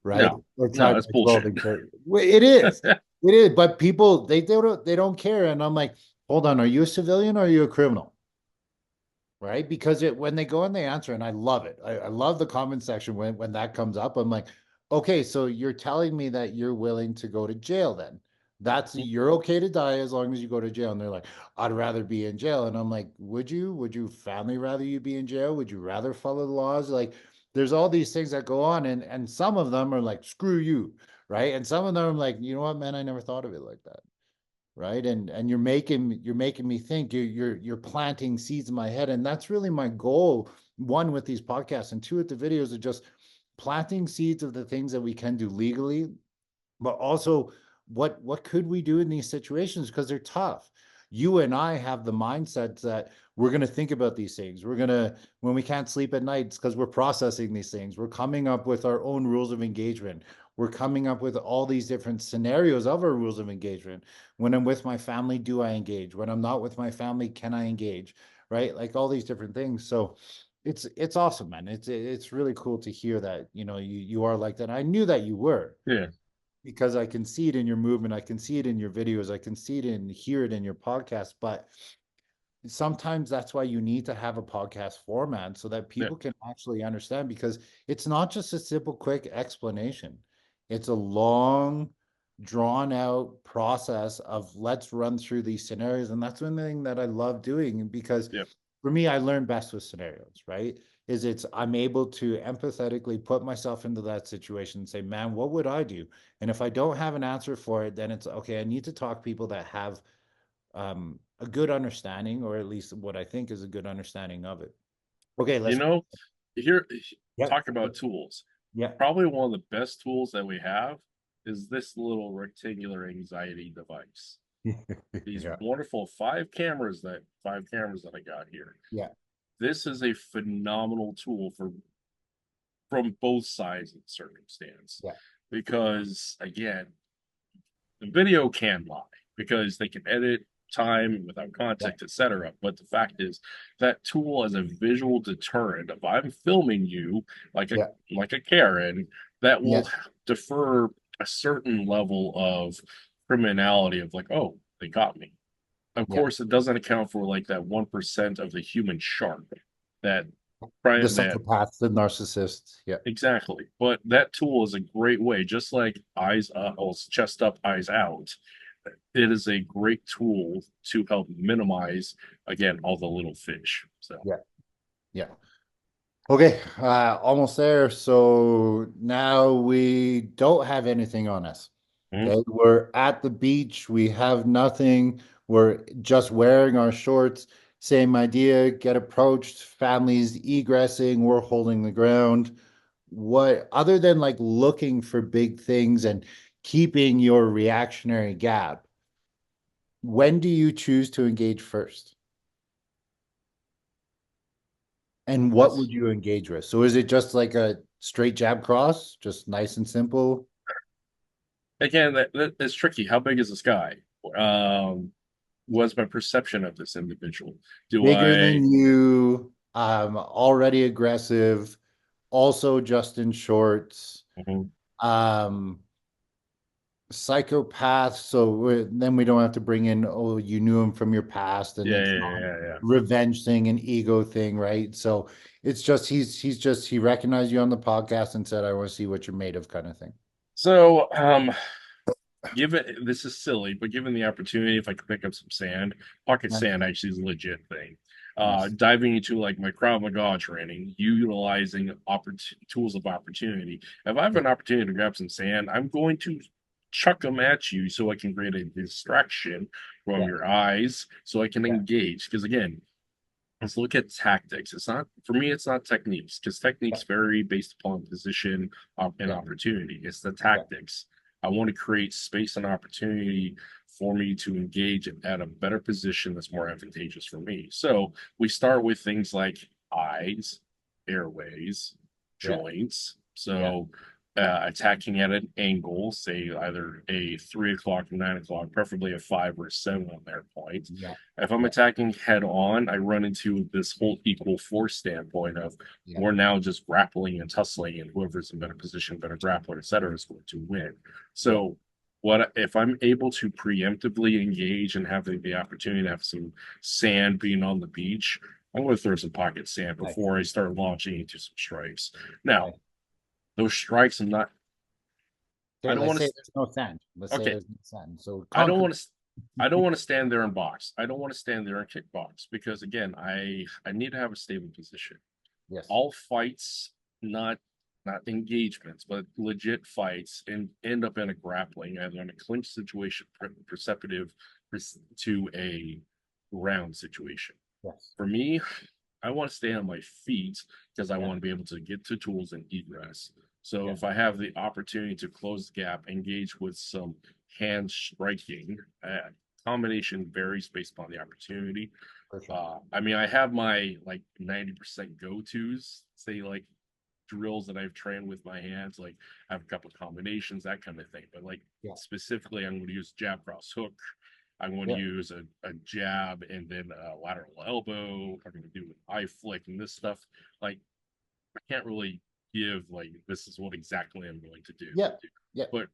right? No, Or no, tried that's by 12 bullshit. than carried. Well, it is. It is. But people, they don't care. And I'm like, hold on, are you a civilian or are you a criminal? Right? Because when they go and they answer, and I love it. I love the comment section when that comes up. I'm like, okay, so you're telling me that you're willing to go to jail then. That's Mhm. you're okay to die as long as you go to jail. And they're like, I'd rather be in jail. And I'm like, would you? Would your family rather you be in jail? Would you rather follow the laws? Like, there's all these things that go on, and some of them are like, screw you, right? And some of them are like, you know what, man, I never thought of it like that, right? And you're making me think. You're planting seeds in my head, and that's really my goal. One, with these podcasts, and two, with the videos, of just planting seeds of the things that we can do legally, but also what could we do in these situations because they're tough. You and I have the mindset that we're going to think about these things. We're going to, when we can't sleep at night, it's because we're processing these things. We're coming up with our own rules of engagement. We're coming up with all these different scenarios of our rules of engagement. When I'm with my family, do I engage? When I'm not with my family, can I engage? Right? Like all these different things. So it's awesome, man. It's really cool to hear that, you are like that. I knew that you were, Yeah. because I can see it in your movement, I can see it in your videos, I can see it and hear it in your podcast. But sometimes that's why you need to have a podcast format so that Yeah. people can actually understand, because it's not just a simple, quick explanation. It's a long, drawn out process of let's run through these scenarios. And that's one thing that I love doing, because Yeah. for me, I learn best with scenarios, right? I'm able to empathetically put myself into that situation and say, man, what would I do? And if I don't have an answer for it, then it's okay. I need to talk to people that have a good understanding, or at least what I think is a good understanding of it. Okay, You let's. know, here, Yep. talk about tools. Yeah. Probably one of the best tools that we have is this little rectangular anxiety device. These Yeah. wonderful five cameras that I got here. Yeah. This is a phenomenal tool from both sides of the circumstance. Yeah. Because again, the video can lie because they can edit time without Yeah. context, etc. But the fact is that tool as a visual deterrent, if I'm filming you like a Yeah. like a Karen, that Yeah. will defer a certain level of criminality of like, oh, they got me. Of Yeah. course, it doesn't account for like that 1% of the human shark that The that psychopaths, the narcissists. Yeah. exactly. But that tool is a great way, just like eyes up, well, chest up, eyes out. It is a great tool to help minimize, again, all the little fish. So, Yeah. Yeah. Okay, almost there. So now we don't have anything on us. mhm. Okay, we're at the beach. We have nothing. We're just wearing our shorts. Same idea. Get approached. Families egressing. We're holding the ground. What, other than like looking for big things and keeping your reactionary gap, when do you choose to engage first? And what That's would you engage with? So is it just like a straight jab cross, just nice and simple? again, that's tricky. How big is the sky? Um, what's my perception of this individual? Do Bigger I? than you, already aggressive, also just in shorts, Mhm. um, psychopath. So then we don't have to bring in, oh, you knew him from your past, and Yeah, it's yeah, not yeah, yeah. revenge thing and ego thing, right? So it's just he recognized you on the podcast and said, I want to see what you're made of, kind of thing. So, given this is silly, but given the opportunity, if I could pick up some sand, pocket Nice. sand actually is a legit thing. Nice. Diving into like my Krav Maga training, utilizing tools of opportunity. If I have Yeah. an opportunity to grab some sand, I'm going to chuck them at you so I can create a distraction from Yeah. your eyes so I can Yeah. engage. Because again, let's look at tactics. It's not for me. It's not techniques because Yeah. techniques vary based upon position and Yeah. opportunity. It's the Yeah. tactics. I want to create space and opportunity for me to engage at a better position that's more advantageous for me. So we start with things like eyes, airways, Yeah. joints. Yeah. So attacking at an angle, say either a 3 o'clock, 9 o'clock, preferably a 5 or 7 on their point. Yeah. If I'm Yeah. attacking head on, I run into this whole equal force standpoint of Yeah. we're now just grappling and tussling, and whoever's in better position, better grappler, etc., is going to win. Yeah. So, what if I'm able to preemptively engage and have the opportunity to have some sand being on the beach? I'm going to throw some pocket sand Nice. before I start launching into some strikes. Now, Nice. those strikes, I'm not. I Okay, don't let's want say to. there's no sand. Let's say Okay, there's no sand. So I don't concrete. want to. I don't want to stand there and box. I don't want to stand there and kickbox because again, I need to have a stable position. Yes. All fights, not engagements, but legit fights, and end up in a grappling, either in a clinch situation, perceptive to a round situation. Yes. For me, I want to stay on my feet because I Yeah. want to be able to get to tools and egress. So Yeah. if I have the opportunity to close the gap, engage with some hand striking, combination varies based upon the opportunity. For sure. I mean, I have my like 90% go-tos, say like drills that I've trained with my hands, like I have a couple of combinations, that kind of thing. But like Yeah. specifically, I'm going to use jab cross hook. I'm going to Yeah. use a jab and then a lateral elbow. I'm going to do an eye flick and this stuff. Like I can't really give like this is what exactly I'm going to do. Yeah. Yeah. But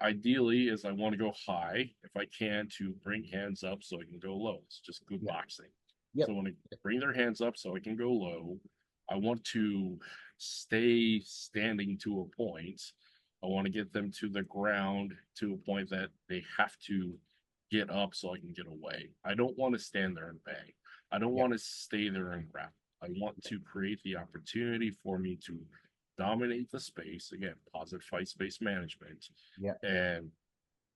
ideally is I want to go high if I can to bring hands up so I can go low. It's just good Yeah. boxing. So Yep. I want to bring their hands up so I can go low. I want to stay standing to a point. I want to get them to the ground to a point that they have to get up so I can get away. I don't want to stand there and bang. I don't Yeah. want to stay there and grapple. I want to create the opportunity for me to dominate the space again, positive fight space management, Yeah. and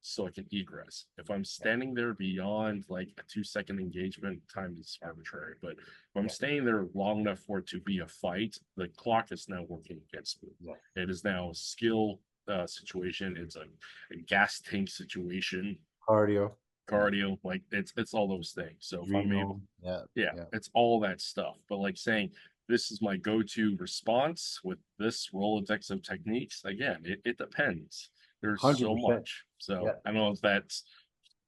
so I can egress. If I'm standing there beyond like a 2 second engagement, time is arbitrary. But if I'm Yeah. staying there long enough for it to be a fight, the clock is now working against me. Yeah. It is now a skill situation. It's a gas tank situation, Cardio. cardio, like it's all those things. So if I'm able, Adrenal. Yeah. yeah, Yeah. it's all that stuff. But like saying this is my go-to response with this Rolodex of techniques, again, it depends. There's so 100%. much. So Yeah. I don't know if that's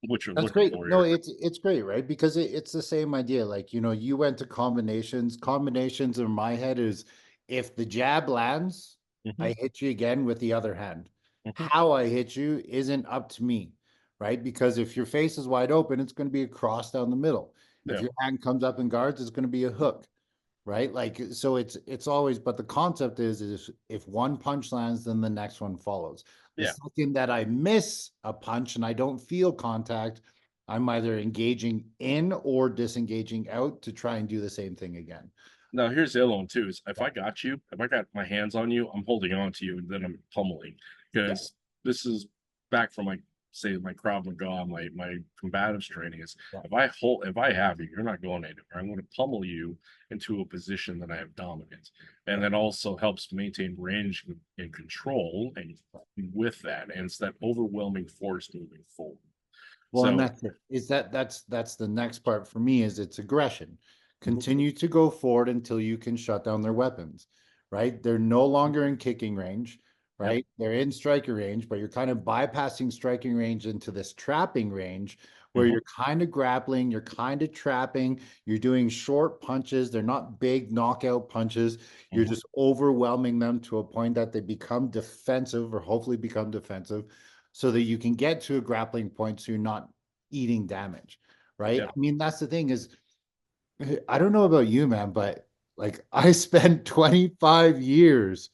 what you're That's looking great. for No, here. it's great, right? Because it's the same idea. Like, you went to combinations. Combinations in my head is if the jab lands, Hmm. I hit you again with the other hand. Hmm. How I hit you isn't up to me, right? Because if your face is wide open, it's going to be a cross down the middle. If Yeah. your hand comes up and guards, it's going to be a hook, right? Like, so it's always, but the concept is if one punch lands, then the next one follows. The Yeah. second that I miss a punch and I don't feel contact, I'm either engaging in or disengaging out to try and do the same thing again. Now here's the other one too: is if Yeah. I got you, if I got my hands on you, I'm holding on to you, and then I'm pummeling Yeah. because this is back from my say my Krav Maga, my combatives training is Yeah. if I have you, you're not going anywhere. I'm going to pummel you into a position that I have dominance, and Yeah. that also helps maintain range and control, and with that, and it's that overwhelming force moving forward. Well, and So, that's it. That's the next part for me is it's aggression. mhm, Continue to go forward until you can shut down their weapons, right? They're no longer in kicking range, yep, right? They're in striking range, but you're kind of bypassing striking range into this trapping range where mhm, you're kind of grappling, you're kind of trapping, you're doing short punches. They're not big knockout punches. You're mhm, just overwhelming them to a point that they become defensive or hopefully become defensive so that you can get to a grappling point so you're not eating damage, right? I yep, mean, that's the thing is, I don't know about you, man, but like I spent 25 years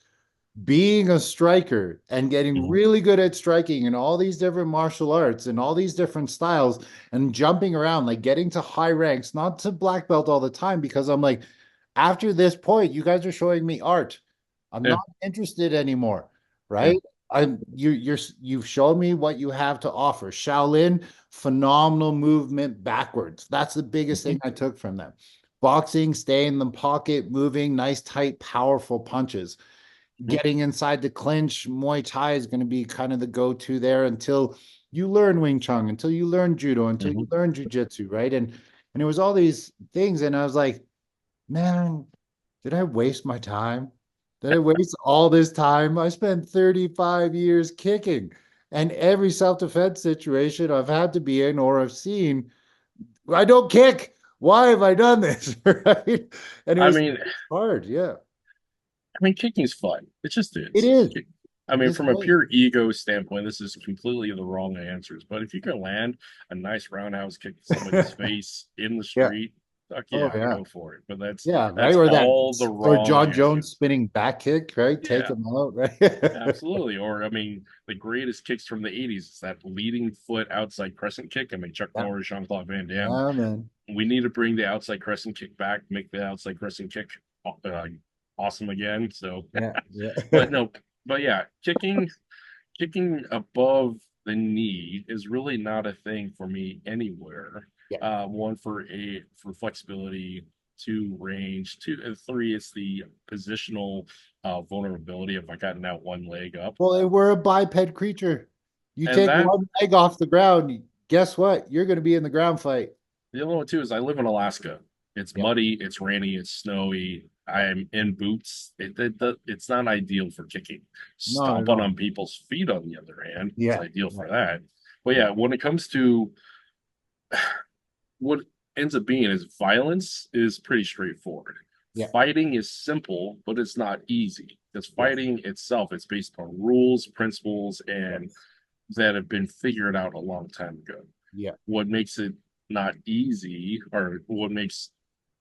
being a striker and getting mhm, really good at striking in all these different martial arts and all these different styles and jumping around, like getting to high ranks, not to black belt all the time, because I'm like, after this point, you guys are showing me art. I'm yeah, not interested anymore, yeah, right? You've shown me what you have to offer. Shaolin, phenomenal movement backwards. That's the biggest mhm, thing I took from them. Boxing, stay in the pocket, moving, nice, tight, powerful punches. mhm, Getting inside the clinch, Muay Thai is going to be kind of the go-to there until you learn Wing Chun, until you learn Judo, until mhm. you learn Jiu-Jitsu, right? And it was all these things, and I was like, man, did I waste my time? Did I waste all this time? I spent 35 years kicking, and every self-defense situation I've had to be in or I've seen, I don't kick. Why have I done this? Right? And I mean, it's hard. Yeah, kicking's fun. It just it is. is. I mean, It's from a great. pure ego standpoint, this is completely the wrong answers. But if you can land a nice roundhouse kick to somebody's face in the Yeah. street, fuck Oh yeah, yeah. go for it. But that's Yeah, right. that's Or that, all the or wrong John Jones answers. spinning back kick, right? Take Yeah, him out, right? absolutely. Or I mean, the greatest kicks from the '80s is that leading foot outside crescent kick. I mean, Chuck Yeah, Norris, Jean-Claude Van Damme. yeah, man. We need to bring the outside crescent kick back, make the outside crescent kick uh, awesome again. So, Yeah, yeah, but no, but yeah, kicking above the knee is really not a thing for me anywhere. yeah, One for flexibility, two, range, two, and three is the positional vulnerability if I got that one leg up. Well, we're a biped creature. You And take that one leg off the ground, guess what? You're going to be in the ground fight. the other one too is I live in Alaska. It's Yeah. muddy, it's rainy, it's snowy. I am in boots. It's not ideal for kicking. Not at Stomping all. on people's feet, on the other hand, it's Yeah. ideal Yeah. for that. But Yeah. yeah, when it comes to what ends up being is violence is pretty straightforward. Yeah. Fighting is simple, but it's not easy. Because Yes. fighting itself is based on rules, principles, and Yes. that have been figured out a long time ago. Yeah. What makes it not easy, or what makes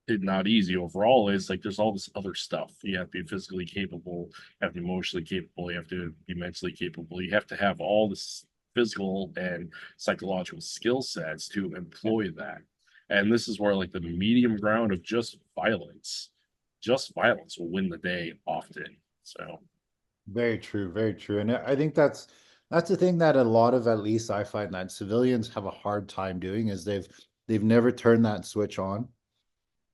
it not easy overall, is like there's all this other stuff. You have to be physically capable, you have to be emotionally capable, you have to be mentally capable, you have to have all this physical and psychological skill sets to employ that. And this is where like the medium ground of just violence will win the day often. So Very true. Very true. And I think that's the thing that a lot of, at least I find, that civilians have a hard time doing, is they've never turned that switch on.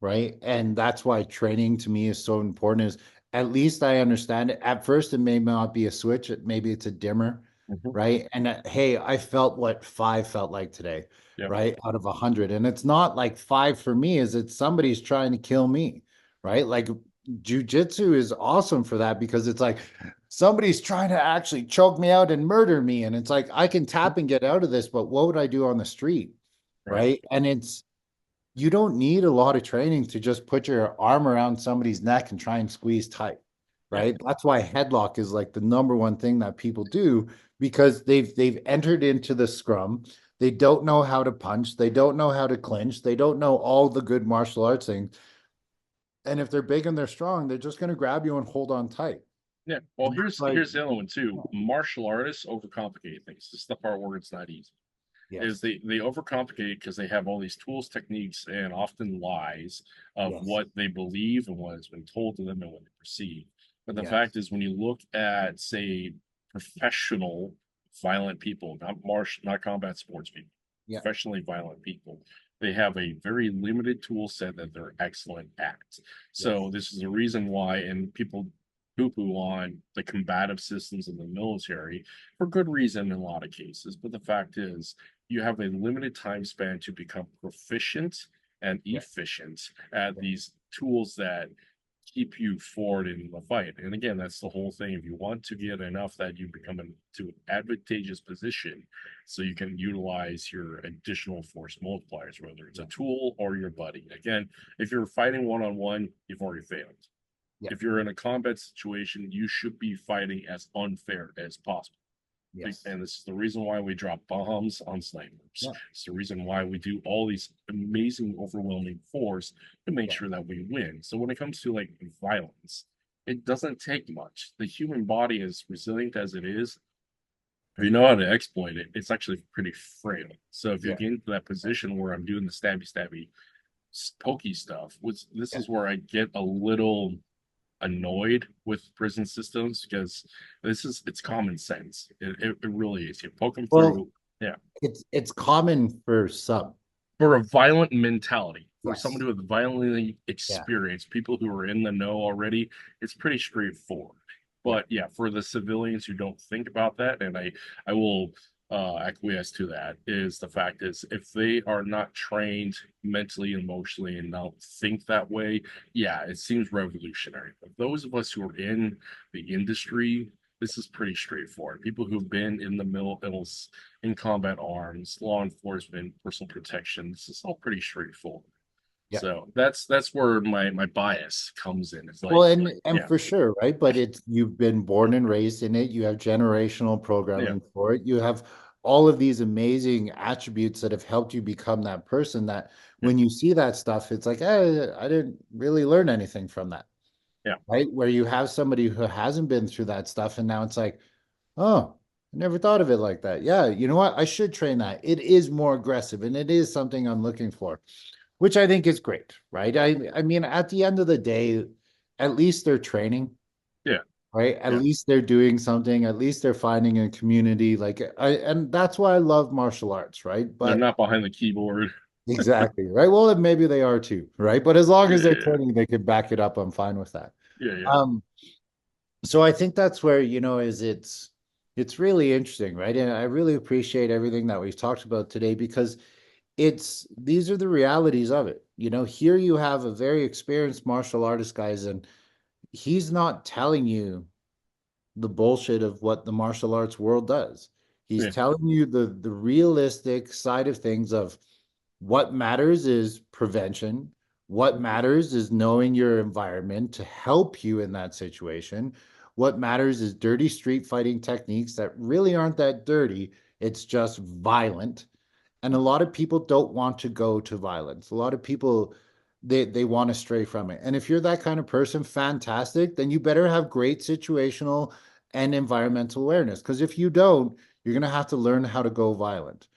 Right. And that's why training to me is so important, is at least I understand it. At first, it may not be a switch. Maybe it's a dimmer. mhm. Right. And hey, I felt what five felt like today, Yep. right? Out of 100. And it's not like five for me, is it somebody's trying to kill me. Right. Like jujitsu is awesome for that, because it's like somebody's trying to actually choke me out and murder me. And it's like, I can tap and get out of this, but what would I do on the street? Right. Right. And you don't need a lot of training to just put your arm around somebody's neck and try and squeeze tight, Yeah. right? That's why headlock is like the number one thing that people do, because they've entered into the scrum. They don't know how to punch. They don't know how to clinch. They don't know all the good martial arts things. And if they're big and they're strong, they're just going to grab you and hold on tight. Yeah. Well, And that's like, here's the other one too. Martial artists overcomplicate things. This is the part where it's not easy. Is yes, they overcomplicate because they have all these tools, techniques, and often lies of yes, what they believe and what has been told to them and what they perceive. But the yes, fact is, when you look at, say, professional violent people, not combat sports people, yeah, professionally violent people, they have a very limited tool set that they're excellent at. yes, So this is the reason why, and people poo-poo on the combative systems in the military for good reason in a lot of cases. But the fact is, you have a limited time span to become proficient and yeah, efficient at yeah, these tools that keep you forward in the fight. And again, that's the whole thing. If you want to get enough that you become to an advantageous position, so you can utilize your additional force multipliers, whether it's a tool or your buddy. Again, if you're fighting one-on-one, you've already failed. yeah, If you're in a combat situation, you should be fighting as unfair as possible. yes, And this is the reason why we drop bombs on snipers. yeah, It's the reason why we do all these amazing, overwhelming force to make yeah, sure that we win. So when it comes to like violence, it doesn't take much. The human body, is resilient as it is, if you know how to exploit it, it's actually pretty frail. So if you yeah, get into that position where I'm doing the stabby pokey stuff, this yeah. is where I get a little annoyed with prison systems, because it's common sense. It really is. You poke them Well, through. Yeah. it's common for some. For a violent mentality, for Yes. somebody with violently Yeah. experienced people who are in the know already, it's pretty straightforward. Yeah. But yeah, for the civilians who don't think about that, and I will acquiesce to that, is the fact is, if they are not trained mentally, emotionally, and don't think that way, yeah, it seems revolutionary. But those of us who are in the industry, this is pretty straightforward. People who've been in the mills, in combat arms, law enforcement, personal protection, this is all pretty straightforward. Yeah. So that's where my bias comes in. It's Well, like, and yeah, for sure, right? But it's you've been born and raised in it. You have generational yeah, programming for it. You have all of these amazing attributes that have helped you become that person, that yeah, when you see that stuff, it's like, I didn't really learn anything from that, yeah. right? Where you have somebody who hasn't been through that stuff, and now it's like, oh, I never thought of it like that. Yeah, you know what? I should train that. It is more aggressive, and it is something I'm looking for, which I think is great, right? I mean, at the end of the day, at least they're training, Yeah, right? At yeah. least they're doing something. At least they're finding a community. And that's why I love martial arts, right? They're But not behind the keyboard. Exactly. Right. Well, then maybe they are too. Right. But as long Yeah, as they're yeah, training, they can back it up. I'm fine with that. yeah, yeah, Um, so I think that's where, is it's really interesting, right? And I really appreciate everything that we've talked about today because these are the realities of it. Here you have a very experienced martial artist, guys, and he's not telling you the bullshit of what the martial arts world does. He's yeah, telling you the realistic side of things of what matters is prevention. What matters is knowing your environment to help you in that situation. What matters is dirty street fighting techniques that really aren't that dirty. It's just violent. And a lot of people don't want to go to violence. A lot of people they want to stray from it. And if you're that kind of person, fantastic, then you better have great situational and environmental awareness. Because if you don't, you're going to have to learn how to go violent,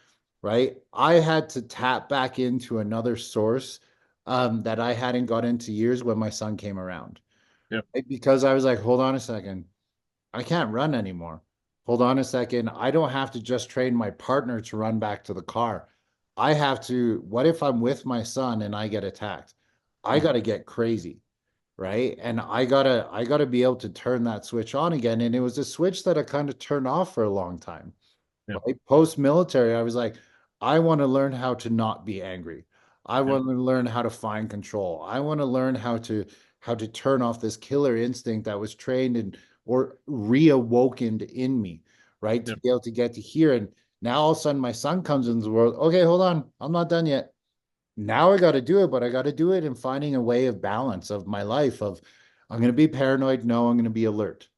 right? I had to tap back into another source that I hadn't got into years when my son came around, yeah, right? Because I was like, hold on a second, I can't run anymore. Hold on a second. I don't have to just train my partner to run back to the car. I have to, what if I'm with my son and I get attacked? I mm, got to get crazy, right? And I got to be able to turn that switch on again. And it was a switch that I kind of turned off for a long time, yeah, right? Post military, I was like, I want to learn how to not be angry. I yeah, want to learn how to find control. I want to learn how to turn off this killer instinct that was trained and or reawoken in me, right? yeah, To be able to get to here. And now all of a sudden my son comes into the world. Okay, hold on. I'm not done yet. Now I got to do it, but I got to do it in finding a way of balance of my life of I'm going to be paranoid. No, I'm going to be alert.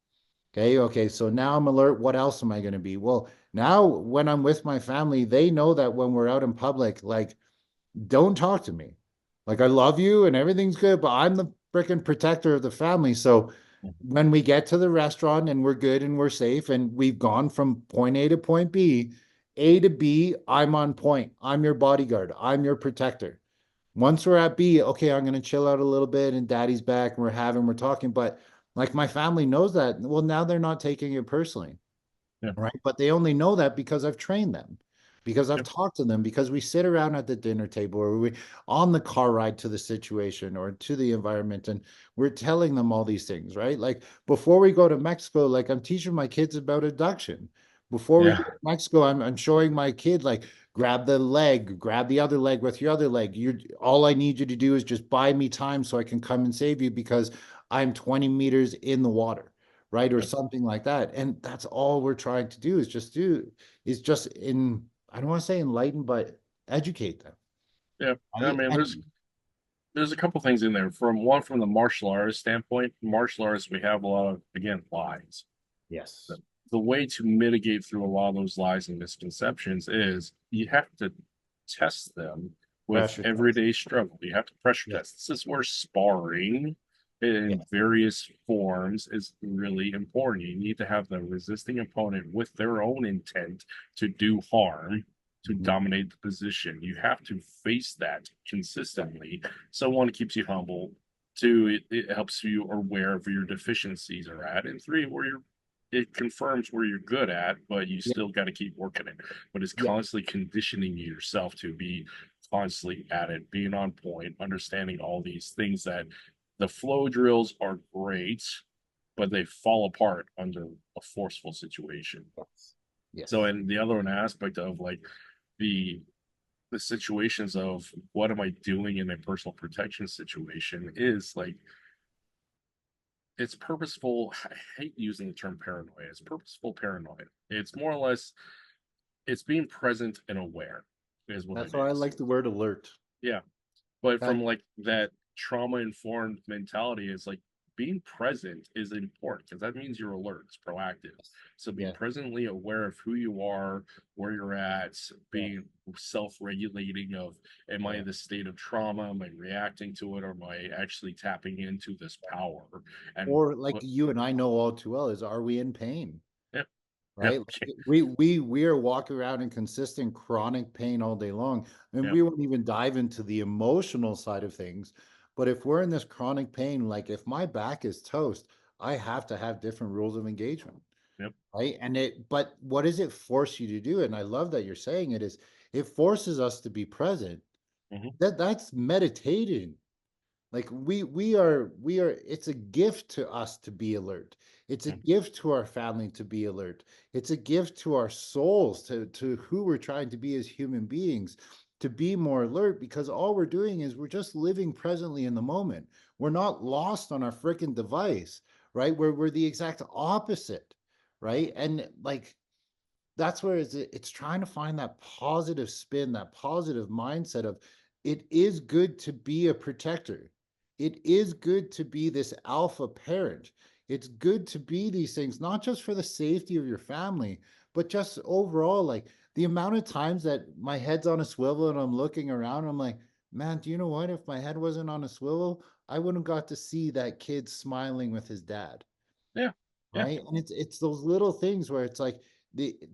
Okay. So now I'm alert. What else am I going to be? Well, now when I'm with my family, they know that when we're out in public, like, don't talk to me. Like, I love you and everything's good, but I'm the freaking protector of the family. So mhm, when we get to the restaurant and we're good and we're safe and we've gone from point A to point B, A to B, I'm on point. I'm your bodyguard. I'm your protector. Once we're at B, okay, I'm going to chill out a little bit and daddy's back and we're talking. But like my family knows that. Well, now they're not taking it personally, yeah, right? But they only know that because I've trained them, because I've yeah, talked to them, because we sit around at the dinner table or we on the car ride to the situation or to the environment and we're telling them all these things, right? Like before we go to Mexico, like I'm teaching my kids about abduction. Before we yeah, go to Mexico, I'm showing my kid like grab the leg, grab the other leg with your other leg. You all I need you to do is just buy me time so I can come and save you because I'm 20 meters in the water, right? Or yeah, something like that. And that's all we're trying to do is just I don't want to say enlighten, but educate them. yeah. I Right. mean, And there's a couple things in there. From the martial artist standpoint, martial artists we have a lot of again lies. The, yes, the way to mitigate through a lot of those lies and misconceptions is you have to test them with pressure test. everyday struggle. You have to pressure Yeah. test. This is where sparring in Yeah. various forms is really important. You need to have the resisting opponent with their own intent to do harm, to Mhm. dominate the position. You have to face that consistently. So one, it keeps you humble. Two, it helps you aware of where your deficiencies are at. And three, where you're it confirms where you're good at, but you Yeah. still got to keep working it. But it's Yeah. constantly conditioning yourself to be constantly at it, being on point, understanding all these things that the flow drills are great, but they fall apart under a forceful situation. Yes. So, Yes. and the other one aspect of like the the situations of what am I doing in a personal protection situation is like it's purposeful. I hate using the term paranoia. It's purposeful paranoia. It's more or less it's being present and aware is what That's it why I is. like the word alert. Yeah. But That from like that trauma informed mentality is like being present is important because that means you're alert, it's proactive. So be yeah. presently aware of who you are, where you're at, Yeah. being self-regulating of am I Yeah. in this state of trauma? Am I reacting to it? Or am I actually tapping into this power? And Or like what you and I know all too well is are we in pain? yeah, yeah, Right? Like, we are walking around in consistent chronic pain all day long, and yeah, we won't even dive into the emotional side of things. But if we're in this chronic pain, like if my back is toast, I have to have different rules of engagement, yeah, right? But what does it force you to do? And I love that you're saying it forces us to be present, Mhm. That's meditating. Like we are it's a gift to us to be alert. It's a Mhm. gift to our family to be alert. It's a gift to our souls to who we're trying to be as human beings to be more alert because all we're doing is we're just living presently in the moment. We're not lost on our freaking device, right? We're the exact opposite, right? And like that's where it's trying to find that positive spin, that positive mindset of it is good to be a protector. It is good to be this alpha parent. It's good to be these things, not just for the safety of your family, but just overall, like the amount of times that my head's on a swivel and I'm looking around, I'm like, man, do you know what? If my head wasn't on a swivel, I wouldn't got to see that kid smiling with his dad, Yeah. Yeah. right? And it's those little things where it's like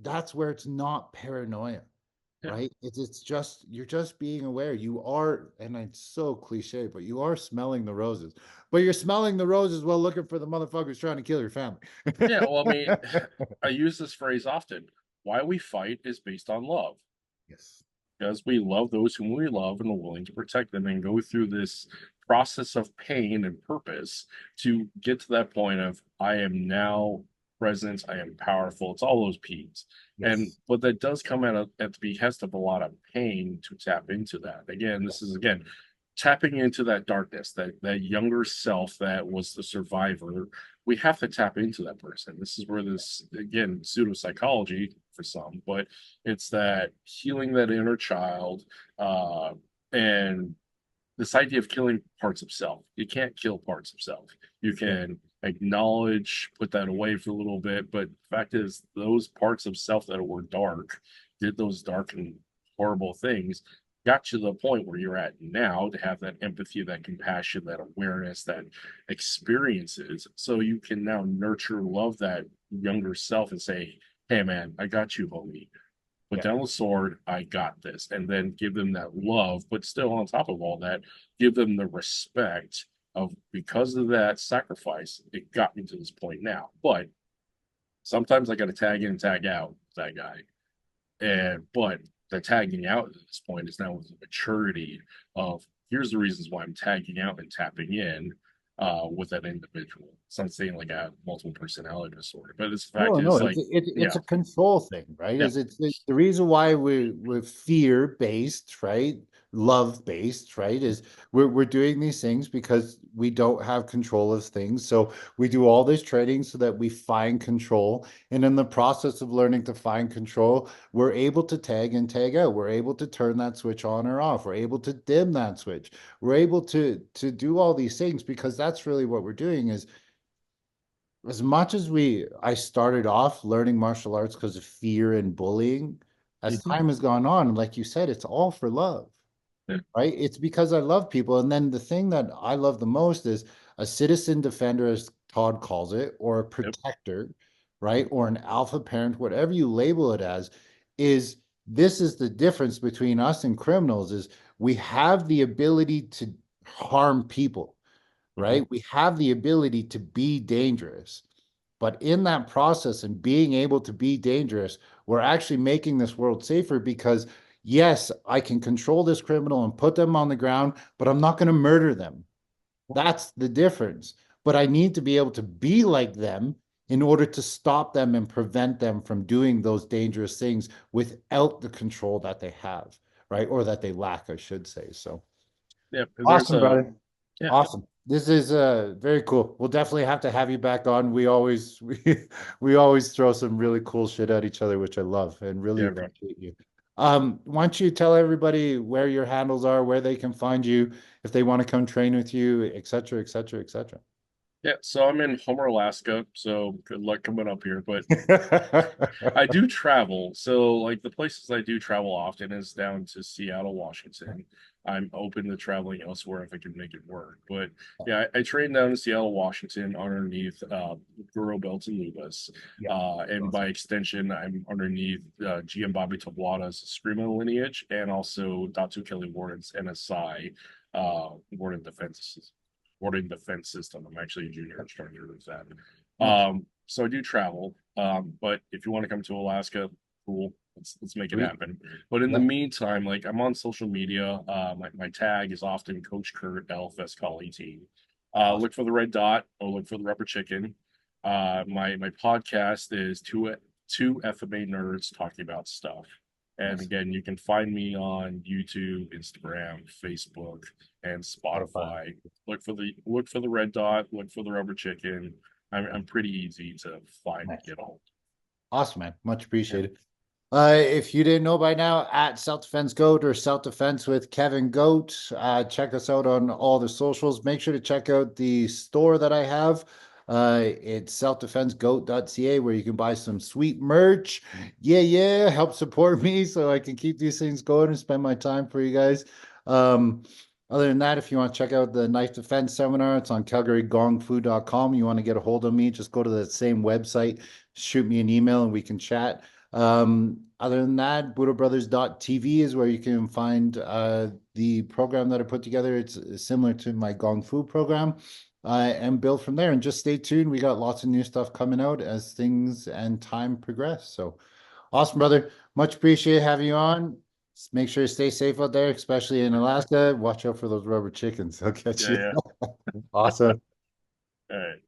that's where it's not paranoia, Yeah. right? It's just you're just being aware. You are, and it's so cliche, but you are smelling the roses. But you're smelling the roses while looking for the motherfuckers trying to kill your family. Yeah. Well, I mean, I use this phrase often. Why we fight is based on love. Yes. Because we love those whom we love and are willing to protect them and go through this process of pain and purpose to get to that point of I am now present, I am powerful. It's all those P's. And Yes. but that does come at the behest of a lot of pain to tap into that. Again, this is again tapping into that darkness, that younger self that was the survivor. We have to tap into that person. This is where this again pseudo psychology for some, but it's that healing that inner child, and this idea of killing parts of self. You can't kill parts of self. You Yeah. can acknowledge, put that away for a little bit, but the fact is, those parts of self that were dark, did those dark and horrible things, got you to the point where you're at now to have that empathy, that compassion, that awareness, that experiences. So you can now nurture, love that younger self and say, hey, man, I got you, homie, put Yeah. down the sword, I got this, and then give them that love, but still on top of all that, give them the respect of because of that sacrifice, it got me to this point now. But sometimes I got to tag in and tag out that guy. And but the tagging out at this point is now with the maturity of here's the reasons why I'm tagging out and tapping in with that individual. It's not saying like I have multiple personality disorder, but this fact No, no, is it's like, it's yeah, a control thing, right? yeah, Is it's the reason why we're fear based, right? Love based, right? Is we're doing these things because we don't have control of things. So we do all this training so that we find control. And in the process of learning to find control, we're able to tag and tag out. We're able to turn that switch on or off. We're able to dim that switch. We're able to do all these things because that's really what we're doing is as much as I started off learning martial arts because of fear and bullying, as mhm, time has gone on, like you said, it's all for love, yeah, right? It's because I love people. And then the thing that I love the most is a citizen defender, as Todd calls it, or a yep, protector, right? Or an alpha parent, whatever you label it as, is this is the difference between us and criminals is we have the ability to harm people, mhm, right? We have the ability to be dangerous. But in that process and being able to be dangerous, we're actually making this world safer because, yes, I can control this criminal and put them on the ground, but I'm not going to murder them. That's the difference. But I need to be able to be like them in order to stop them and prevent them from doing those dangerous things without the control that they have, right? Or that they lack, I should say. So yeah. There's awesome, a brother. yeah, Awesome. This is very cool. We'll definitely have to have you back on. We always we always throw some really cool shit at each other, which I love and really yeah, bro. appreciate you. Why don't you tell everybody where your handles are, where they can find you, if they want to come train with you, et cetera, et cetera, et cetera. Yeah, so I'm in Homer, Alaska, so good luck coming up here. But I do travel. So like the places I do travel often is down to Seattle, Washington. I'm open to traveling elsewhere if I can make it work. But yeah, I train down in Seattle, Washington underneath Guru Belts and Lubas. Yeah. And by Awesome. extension, I'm underneath GM Bobby Tablada's Screamo lineage and also Datu Kelly Warden's NSI Warden Defense System. I'm actually a junior instructor with that. Nice. So I do travel. But if you want to come to Alaska, cool. let's make it Sweet. happen. But in the Yeah. meantime, like I'm on social media. My tag is often Coach Kurt LFS Collie Team. Awesome. Look for the red dot or look for the rubber chicken. My podcast is two FMA nerds talking about stuff. And Nice. again, you can find me on YouTube, Instagram, Facebook, and Spotify. Look for the red dot. Look for the rubber chicken. I'm pretty easy to find and Nice. get hold. Awesome, man. Much appreciated. If you didn't know by now, at Self Defense Goat or Self Defense with Kevin Goat, check us out on all the socials. Make sure to check out the store that I have. It's selfdefensegoat.ca where you can buy some sweet merch. Yeah. Help support me so I can keep these things going and spend my time for you guys. Um, Other than that, if you want to check out the knife defense seminar, it's on calgarygongfu.com. You want to get a hold of me, just go to the same website, shoot me an email, and we can chat. Other than that, BuddhaBrothers.tv is where you can find the program that I put together. It's similar to my Gong Fu program, and build from there. And just stay tuned. We got lots of new stuff coming out as things and time progress. So awesome, brother. Much appreciate having you on. Make sure you stay safe out there, especially in Alaska. Watch out for those rubber chickens. They'll catch Yeah, you. yeah. Awesome. All right.